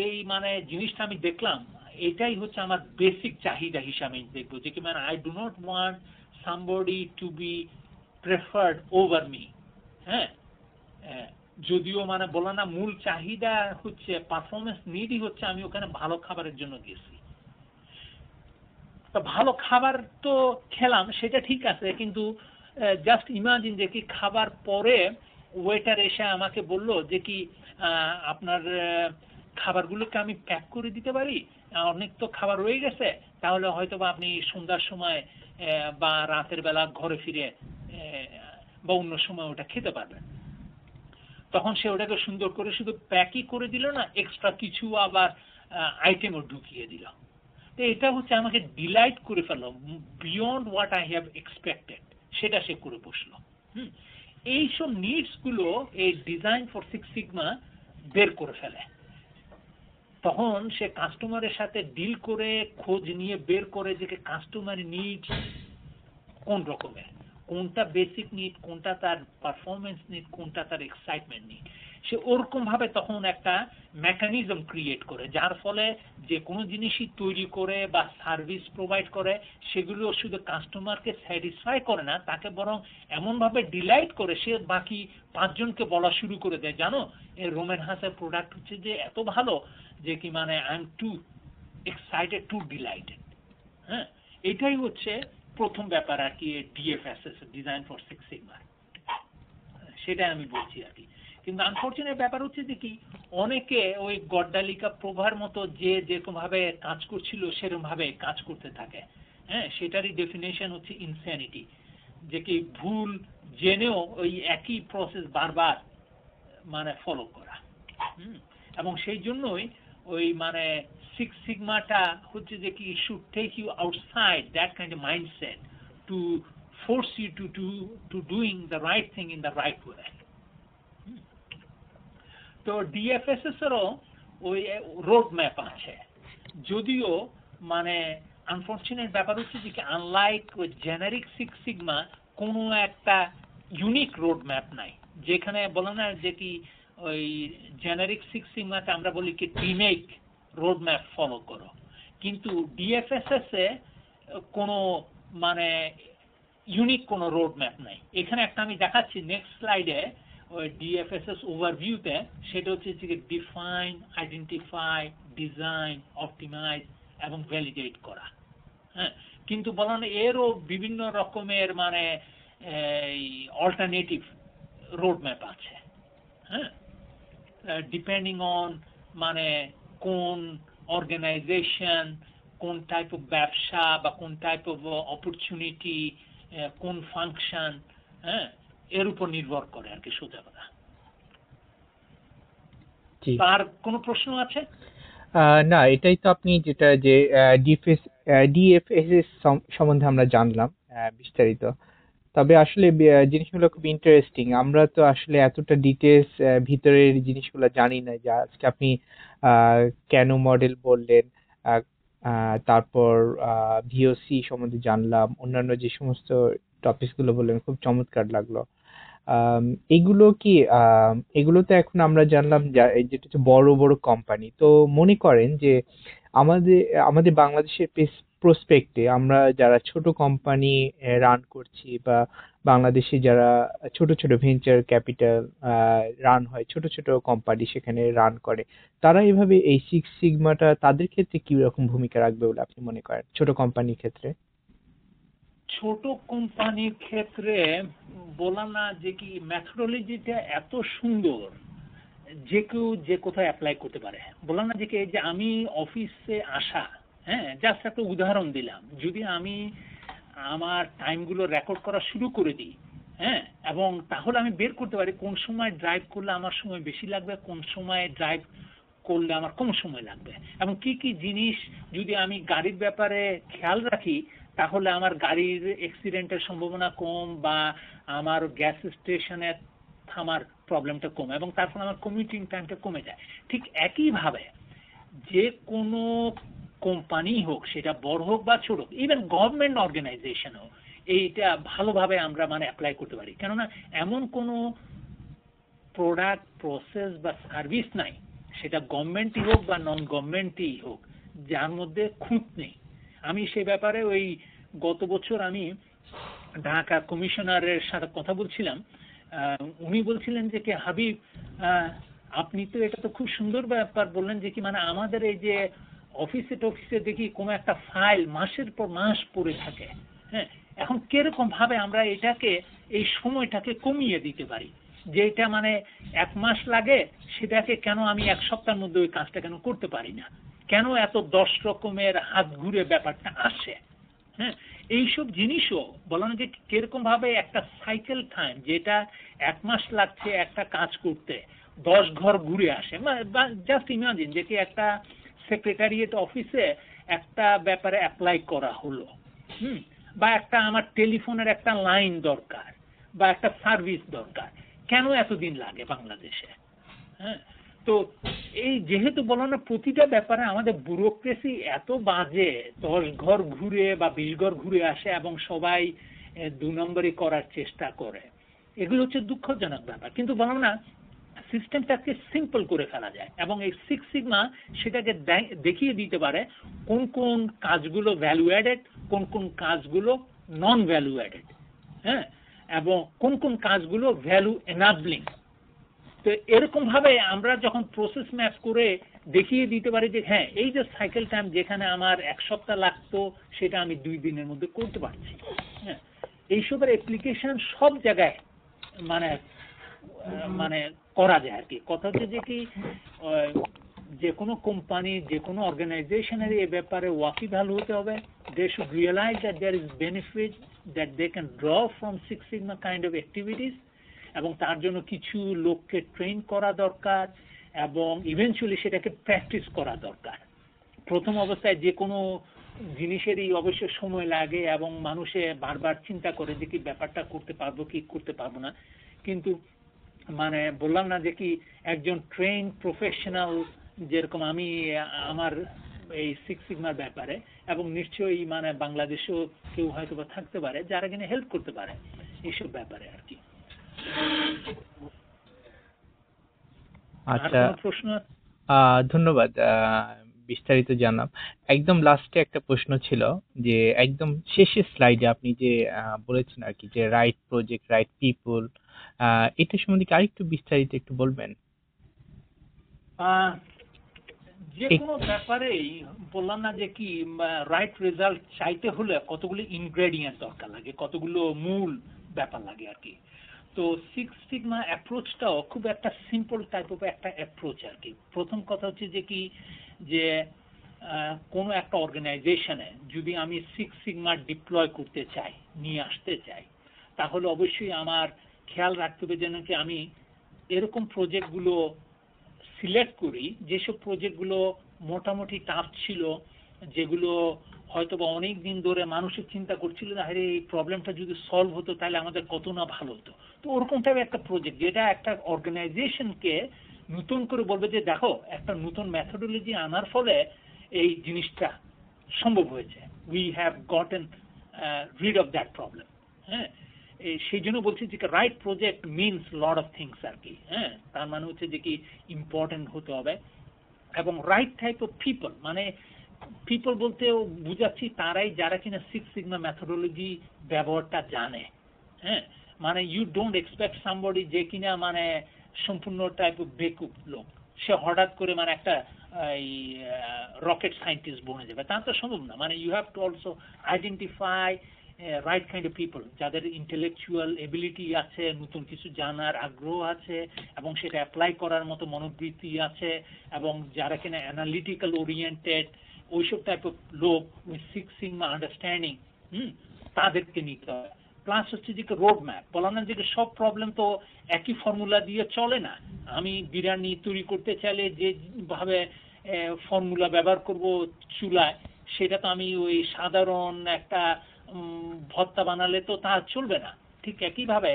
এই মানে জিনিসটা আমি দেখলাম এটাই হচ্ছে আমার বেসিক চাহিদা হিসাবে দেখবো, যে কি মানে I do not want somebody to be preferred over me. হ্যাঁ, যদিও মানে বলা না মূল চাহিদা হচ্ছে পারফরমেন্স নিডই হচ্ছে আমি ওখানে ভালো খাবারের জন্য গেছি। তো ভালো খাবার তো খেলাম সেটা ঠিক আছে, কিন্তু জাস্ট ইমাজিন যে কি খাবার পরে ওয়েটার এসে আমাকে বলল যে কি আপনার খাবারগুলোকে আমি প্যাক করে দিতে পারি, অনেক তো খাবার রয়ে গেছে, তাহলে হয়তো বা আপনি সন্ধ্যার সময় বা রাতের বেলা ঘরে ফিরে বা অন্য সময় ওটা খেতে পারবেন। তখন সে ওটাকে সুন্দর করে শুধু প্যাকই করে দিল না, এক্সট্রা কিছু আবার আইটেমও ঢুকিয়ে দিল। তো এটা হচ্ছে আমাকে ডিলাইট করে ফেললো beyond what I have expected, সেটা সে করে বসলো। এইসব নিডস গুলো এই ডিজাইন ফর সিক্স সিগমা বের করে ফেলে। তখন সে কাস্টমারের সাথে ডিল করে খোঁজ নিয়ে বের করে যে কাস্টমার নিড কোন রকমের, কোনটা বেসিক নিড, কোনটা তার পারফরমেন্স নিড, কোনটা তার এক্সাইটমেন্ট নিড। সে ওরকম ভাবে তখন একটা মেকানিজম ক্রিয়েট করে, যার ফলে যে কোনো জিনিসই তৈরি করে বা সার্ভিস প্রোভাইড করে সেগুলো শুধু কাস্টমারকে স্যাটিসফাই করে না, তাকে বরং এমন ভাবে ডিলাইট করে সে বাকি 5 জনকে বলা শুরু করে দেয়, জানো এই রোমেন হাসের প্রোডাক্ট হচ্ছে যে এত ভালো যে কি মানে I am too excited too delighted. হ্যাঁ, এটাই হচ্ছে প্রথম ব্যাপার আর কি DFSS, design for six sigma, সেটা আমি বলছি আর কি। কিন্তু আনফরচুনেট ব্যাপার হচ্ছে যে কি অনেকে ওই গড্ডালিকা প্রভার মতো যে যেরকম ভাবে কাজ করছিল সেরকম ভাবে কাজ করতে থাকে। হ্যাঁ, সেটারই ডেফিনেশন হচ্ছে ইনস্যানিটি, যে কি ভুল জেনেও ওই একই প্রসেস বারবার মানে ফলো করা। এবং সেই জন্যই ওই মানে সিক্স সিগমাটা হচ্ছে যে কি should take you outside that kind of mindset to force you to doing the right thing in the right way. তো ডিএফএসএস এরও ওই রোড ম্যাপ আছে, যদিও মানে আনফরচুনেট ব্যাপার হচ্ছে যে কি আনলাইক ওই জেনারিক সিক্স সিগমা কোনো একটা ইউনিক রোড ম্যাপ নাই, যেখানে বলে না যে কি ওই জেনারিক সিক্স সিগমাতে আমরা বলি কি টিমেক রোড ম্যাপ ফলো করো, কিন্তু ডিএফএসএস এ কোনো মানে ইউনিক কোনো রোড ম্যাপ নাই। এখানে একটা আমি দেখাচ্ছি নেক্সট স্লাইডে ওই ডিএফএসএস ওভারভিউতে, সেটা হচ্ছে যে ডিফাইন, আইডেন্টিফাই, ডিজাইন, অপটিমাইজ এবং ভ্যালিডেট করা। হ্যাঁ, কিন্তু বলেন এরও বিভিন্ন রকমের মানে অল্টারনেটিভ রোড ম্যাপ আছে। হ্যাঁ, ডিপেন্ডিং অন মানে কোন অর্গানাইজেশন, কোন টাইপ অফ ব্যবসা বা কোন টাইপ অফ অপরচুনিটি, কোন ফাংশন, হ্যাঁ, এর উপর নির্ভর করে আর কি, সোজা কথা। তার কোনো প্রশ্ন আছে? না, এটাই তো আপনি যেটা যে ডিএফএস সম্বন্ধে আমরা জানলাম বিস্তারিত। তবে আসলে জিনিসগুলো খুব ইন্টারেস্টিং। আমরা তো আসলে এতটা ডিটেলস ভিতরের জিনিসগুলো জানি না, যে আজকে আপনি কেন মডেল বললেন, তারপর ভিওসি সম্বন্ধে জানলাম, অন্যান্য যে সমস্ত টপিকস গুলো বললেন খুব চমৎকার লাগলো। এগুলো কি এগুলো তো এখন আমরা জানলাম যেটা হচ্ছে বড় বড় কোম্পানি। তো মনে করেন যে আমাদের আমাদের বাংলাদেশের প্রসপেক্টে আমরা যারা ছোট কোম্পানি রান করছি, বা বাংলাদেশে যারা ছোট ছোট ভেঞ্চার ক্যাপিটাল রান হয়, ছোট ছোট কোম্পানি সেখানে রান করে, তারা এভাবে এই সিক্স সিগমাটা তাদের ক্ষেত্রে কি রকম ভূমিকা রাখবে বলে আপনি মনে করেন ছোট কোম্পানির ক্ষেত্রে? ছোট কোম্পানির ক্ষেত্রে বলা না যে কি মেথোডোলজিটা এত সুন্দর যে কেউ যে কোথায় অ্যাপ্লাই করতে পারে। বললাম না যে কি যে আমি অফিসে আসা, হ্যাঁ, জাস্ট একটা উদাহরণ দিলাম, যদি আমি আমার টাইমগুলো রেকর্ড করা শুরু করে দিই, হ্যাঁ, এবং তাহলে আমি বের করতে পারি কোন সময় ড্রাইভ করলে আমার সময় বেশি লাগবে, কোন সময় ড্রাইভ করলে আমার কম সময় লাগবে, এবং কি কি জিনিস যদি আমি গাড়ির ব্যাপারে খেয়াল রাখি তাহলে আমার গাড়ির অ্যাক্সিডেন্টের সম্ভাবনা কম, বা আমার গ্যাস স্টেশনে থামার প্রবলেমটা কম, এবং তারপর আমার কমিউটিং টাইমটা কমে যায়। ঠিক একইভাবে যে কোনো কোম্পানি হোক, সেটা বড় হোক বা ছোট, ইভেন গভর্নমেন্ট অর্গানাইজেশন হোক, এইটা ভালোভাবে আমরা মানে অ্যাপ্লাই করতে পারি। কেননা এমন কোনো প্রোডাক্ট, প্রসেস বা সার্ভিস নাই, সেটা গভর্নমেন্টই হোক বা নন গভর্নমেন্টই হোক, যার মধ্যে খুঁত নেই। আমি সে ব্যাপারে ওই গত বছর আমি ঢাকা কমিশনারের সাথে কথা বলছিলাম। উনি বলছিলেন যে কি হাবিব, আপনি তো এটা তো খুব সুন্দর ব্যাপার বললেন যে কি মানে আমাদের এই যে অফিসে দেখি কোনো একটা ফাইল মাসের পর মাস পড়ে থাকে। হ্যাঁ, এখন কিরকম ভাবে আমরা এটাকে এই সময়টাকে কমিয়ে দিতে পারি, যে এটা মানে 1 মাস লাগে সেটাকে কেন আমি 1 সপ্তাহের মধ্যে ওই কাজটা কেন করতে পারি না, কেন এত 10 রকমের হাত ঘুরে ব্যাপারটা আসে। হ্যাঁ, এইসব জিনিসও বলেন যে কিরকম ভাবে একটা সাইকেল টাইম, যেটা 1 মাস লাগছে একটা কাজ করতে, 10 ঘর ঘুরে আসে। জাস্ট ইমাজিন যে কি একটা সেক্রেটারিয়েট অফিসে একটা ব্যাপারে অ্যাপ্লাই করা হলো, বা একটা আমার টেলিফোনের একটা লাইন দরকার বা একটা সার্ভিস দরকার, কেন এতদিন লাগে বাংলাদেশে? হ্যাঁ, তো এই যেহেতু বলো না প্রতিটা ব্যাপারে আমাদের ব্যুরোক্রেসি এত বাজে, 10 ঘর ঘুরে বা 20 ঘর ঘুরে আসে এবং সবাই 2 নম্বরই করার চেষ্টা করে, এগুলো হচ্ছে দুঃখজনক ব্যাপার। কিন্তু বলো না সিস্টেমটাকে সিম্পল করে ফেলা যায়, এবং এই সিক্স সিগমা সেটাকে দেখিয়ে দিতে পারে কোন কোন কাজগুলো ভ্যালু অ্যাডেড, কোন কোন কাজগুলো নন ভ্যালু অ্যাডেড, হ্যাঁ, এবং কোন কোন কাজগুলো ভ্যালু এনাবলিং। তো এরকম ভাবে আমরা যখন প্রসেস ম্যাপ করে দেখিয়ে দিতে পারি যে হ্যাঁ, এই যে সাইকেল টাইম যেখানে আমার 1 সপ্তাহ লাগতো সেটা আমি 2 দিনের মধ্যে করতে পারছি। হ্যাঁ, এইসবের অ্যাপ্লিকেশন সব জায়গায় মানে মানে করা যায় আর কি। কথা হচ্ছে যে কি যে কোনো কোম্পানি, যে কোনো অর্গানাইজেশনের এ ব্যাপারে ওয়াকিবহাল হতে হবে। They should realize that there is benefit that they can draw from six sigma kind of activities, এবং তার জন্য কিছু লোককে ট্রেন করা দরকার এবং ইভেনচুয়ালি সেটাকে প্র্যাকটিস করা দরকার। প্রথম অবস্থায় যে কোনো জিনিসেরই অবশ্য সময় লাগে এবং মানুষে বারবার চিন্তা করে যে কি ব্যাপারটা করতে পারবো কি করতে পারবো না, কিন্তু মানে বললাম না যে কি একজন ট্রেন প্রফেশনাল যেরকম আমি আমার এই সিক্স সিগমার ব্যাপারে, এবং নিশ্চয়ই মানে বাংলাদেশেও কেউ হয়তো বা থাকতে পারে যারা কিনা হেল্প করতে পারে এইসব ব্যাপারে আর কি। আচ্ছা, প্রশ্ন? ধন্যবাদ, বিস্তারিত জানলাম। একদম লাস্টে একটা প্রশ্ন ছিল যে একদম শেষের স্লাইডে আপনি যে বলেছেন আর কি যে রাইট প্রজেক্ট, রাইট পিপল, এটা সম্বন্ধে কি আরেকটু বিস্তারিত একটু বলবেন? যে কোনো ব্যাপারেই বললাম না যে কি রাইট রেজাল্ট চাইতে হলে কতগুলো ইনগ্রেডিয়েন্ট দরকার লাগে, কতগুলো মূল ব্যাপার লাগে আর কি। তো সিক্স সিগমা অ্যাপ্রোচটাও খুব একটা সিম্পল টাইপ অফ একটা অ্যাপ্রোচ আর কি। প্রথম কথা হচ্ছে যে কি যে কোনো একটা অর্গানাইজেশনে যদি আমি সিক্স সিগমা ডিপ্লয় করতে চাই, নিয়ে আসতে চাই, তাহলে অবশ্যই আমার খেয়াল রাখতে হবে যেন কি আমি এরকম প্রজেক্টগুলো সিলেক্ট করি যেসব প্রজেক্টগুলো মোটামুটি টাফ ছিল, যেগুলো হয়তো বা অনেক দিন ধরে মানুষের চিন্তা করছিল যে আরে এই প্রবলেমটা যদি সলভ হতো তাহলে আমাদের কত না ভালো হতো। তো ওরকম টাইপের একটা প্রজেক্ট যেটা একটা অর্গানাইজেশনকে নতুন করে বলবে যে দেখো একটা নতুন মেথোডোলজি আনার ফলে এই জিনিসটা সম্ভব হয়েছে, we have gotten rid of that problem. হ্যাঁ, সেই জন্য বলছি যে right project means lot of things আর কি। হ্যাঁ, তার মানে হচ্ছে যে কি ইম্পর্টেন্ট হতে হবে, এবং রাইট টাইপ অফ পিপল, মানে পিপল বলতেও বুঝাচ্ছি তারাই যারা কিনা সিক্স সিগমা মেথোডোলজি ব্যবহারটা জানে। হ্যাঁ, মানে ইউ ডোন্ট এক্সপেক্ট সামবডি যে কিনা মানে সম্পূর্ণ টাইপ অফ বেকুব লোক, সে হঠাৎ করে মানে একটা রকেট সায়েন্টিস্ট বনে যাবে, তা তো সম্ভব না। মানে you have to also identify right kind of people যাদের ইন্টেলেকচুয়াল এবিলিটি আছে, নতুন কিছু জানার আগ্রহ আছে এবং সেটা অ্যাপ্লাই করার মতো মনোবৃত্তি আছে, এবং যারা কিনা অ্যানালিটিক্যাল ওরিয়েন্টেড, ওইসব টাইপ অফ লোক উইথ সিক্স সিগমা আন্ডারস্ট্যান্ডিং, তাদেরকে নিতে হয়। প্লাস হচ্ছে যে রোড ম্যাপ, বললাম না যে সব প্রবলেম তো একই ফর্মুলা দিয়ে চলে না। আমি বিরিয়ানি তৈরি করতে চাইলে যেভাবে ফর্মুলা ব্যবহার করব চুলায়, সেটা তো আমি ওই সাধারণ একটা ভর্তা বানালে তো তা চলবে না। ঠিক একইভাবে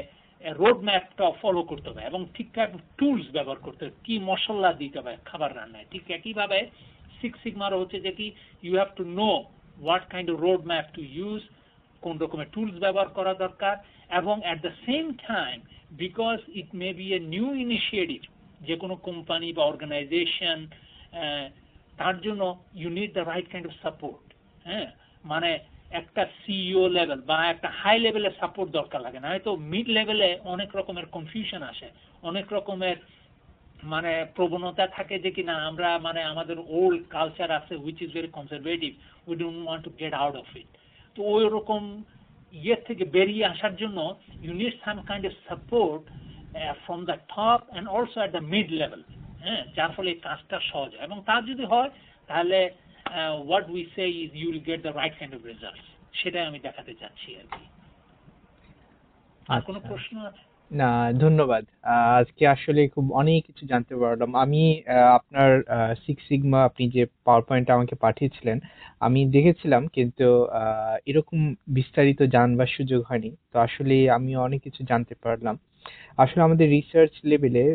রোড ম্যাপটা ফলো করতে হবে এবং ঠিকঠাক টুলস ব্যবহার করতে হবে, কি মশলা দিতে হবে খাবার রান্নায়। ঠিক একইভাবে সিক্স সিগমার হচ্ছে যে কি you have to know what kind of road map to use, কোন রকমের টুলস ব্যবহার করা দরকার, এবং at the same time because it may be a new initiative, যে কোনো কোম্পানি বা অর্গানাইজেশন, তার জন্য you need the right kind of support. হ্যাঁ, মানে একটা সিইও লেভেল বা একটা হাই লেভেলের সাপোর্ট দরকার লাগে না, হয়তো মিড লেভেলে অনেক রকমের কনফিউশন আসে, অনেক রকমের মানে প্রবণতা থাকে যে কিনা আমরা মানে আমাদের ওল্ড কালচার আছে which is very conservative, we don't want to get out of it. তো ওই রকম ইয়ে থেকে বেরিয়ে আসার জন্য you need some kind of support from the top and also at the mid level. হ্যাঁ, যার ফলে এই কাজটা সহজ হয়, এবং তা যদি হয় তাহলে what we say is you will get the right kind of results, সেটাই আমি দেখাতে চাচ্ছি আর কি। আর কোনো প্রশ্ন আছে? না, ধন্যবাদ। আজকে আসলে খুব অনেক কিছু জানতে পারলাম আমি। আপনার সিক্স সিগমা আপনি যে পাওয়ার পয়েন্ট আমাকে পাঠিয়েছিলেন আমি দেখেছিলাম, কিন্তু এরকম বিস্তারিত জানবার সুযোগ হয়নি। তো আসলে আমি অনেক কিছু জানতে পারলাম। আসলে আমাদের রিসার্চ লেভেলে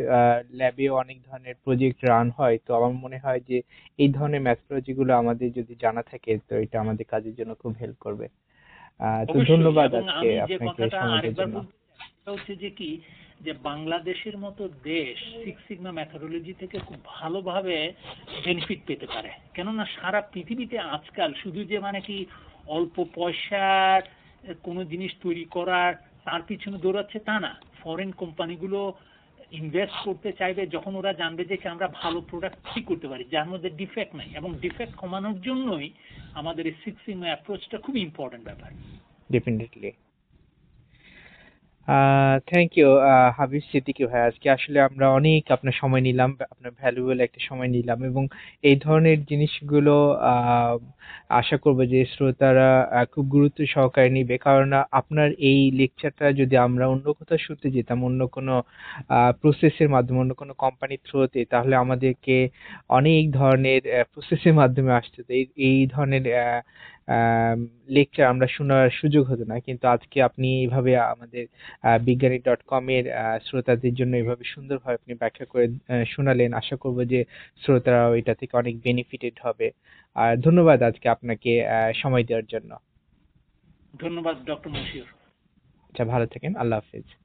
ল্যাবেও অনেক ধরনের প্রজেক্ট রান হয়, তো আমার মনে হয় যে এই ধরনের মেথোলজি গুলো আমাদের যদি জানা থাকে তো এটা আমাদের কাজের জন্য খুব হেল্প করবে। তো ধন্যবাদ এবং আজকে আমি যে আপনাকে কথাটা সময় দেওয়ার আরেকবার জন্য। বলতে চাই হচ্ছে যে কি যে বাংলাদেশের মতো দেশ সিক্স সিগমা মেথোডোলজি থেকে খুব ভালোভাবে বেনিফিট পেতে পারে, কেননা সারা পৃথিবীতে আজকাল শুধু যে মানে কি অল্প পয়সার কোনো জিনিস তৈরি করার তার পিছনে দৌড়াচ্ছে তা না। ফরেন কোম্পানিগুলো ইনভেস্ট করতে চাইবে যখন ওরা জানবে যে আমরা ভালো প্রোডাক্ট তৈরি করতে পারি যার মধ্যে ডিফেক্ট নাই, এবং ডিফেক্ট কমানোর জন্যই আমাদের এই সিক্স সিগমা অ্যাপ্রোচটা খুব ইম্পর্টেন্ট ব্যাপার। Definitely. Thank you Habib Siddiqui ভাই। আজকে আসলে আমরা অনেক আপনার সময় নিলাম, আপনার ভ্যালুয়েবল একটা সময় নিলাম এবং এই ধরনের জিনিসগুলো আহ, আশা করবো যে শ্রোতারা খুব গুরুত্ব সহকারে নিবে, কারণ আপনার এই লেকচারটা যদি আমরা অন্য কোথাও শুনতে যেতাম, অন্য কোনো প্রসেসের মাধ্যমে, অন্য কোনো কোম্পানির থ্রুতে, তাহলে আমাদেরকে অনেক ধরনের প্রসেসের মাধ্যমে আসতে হতো। এই ধরনের লেকচার আমরা শোনার সুযোগ হতো না, কিন্তু আজকে আপনি এইভাবে আমাদের বিজ্ঞানী.com এর শ্রোতাদের জন্য এভাবে সুন্দরভাবে আপনি ব্যাখ্যা করে শোনালেন। আশা করব যে শ্রোতারাও এটা থেকে অনেক বেনিফিটেড হবে। আর ধন্যবাদ আজকে আপনাকে সময় দেওয়ার জন্য। ধন্যবাদ ডক্টর মশিউর। আচ্ছা, ভালো থাকেন। আল্লাহ হাফেজ।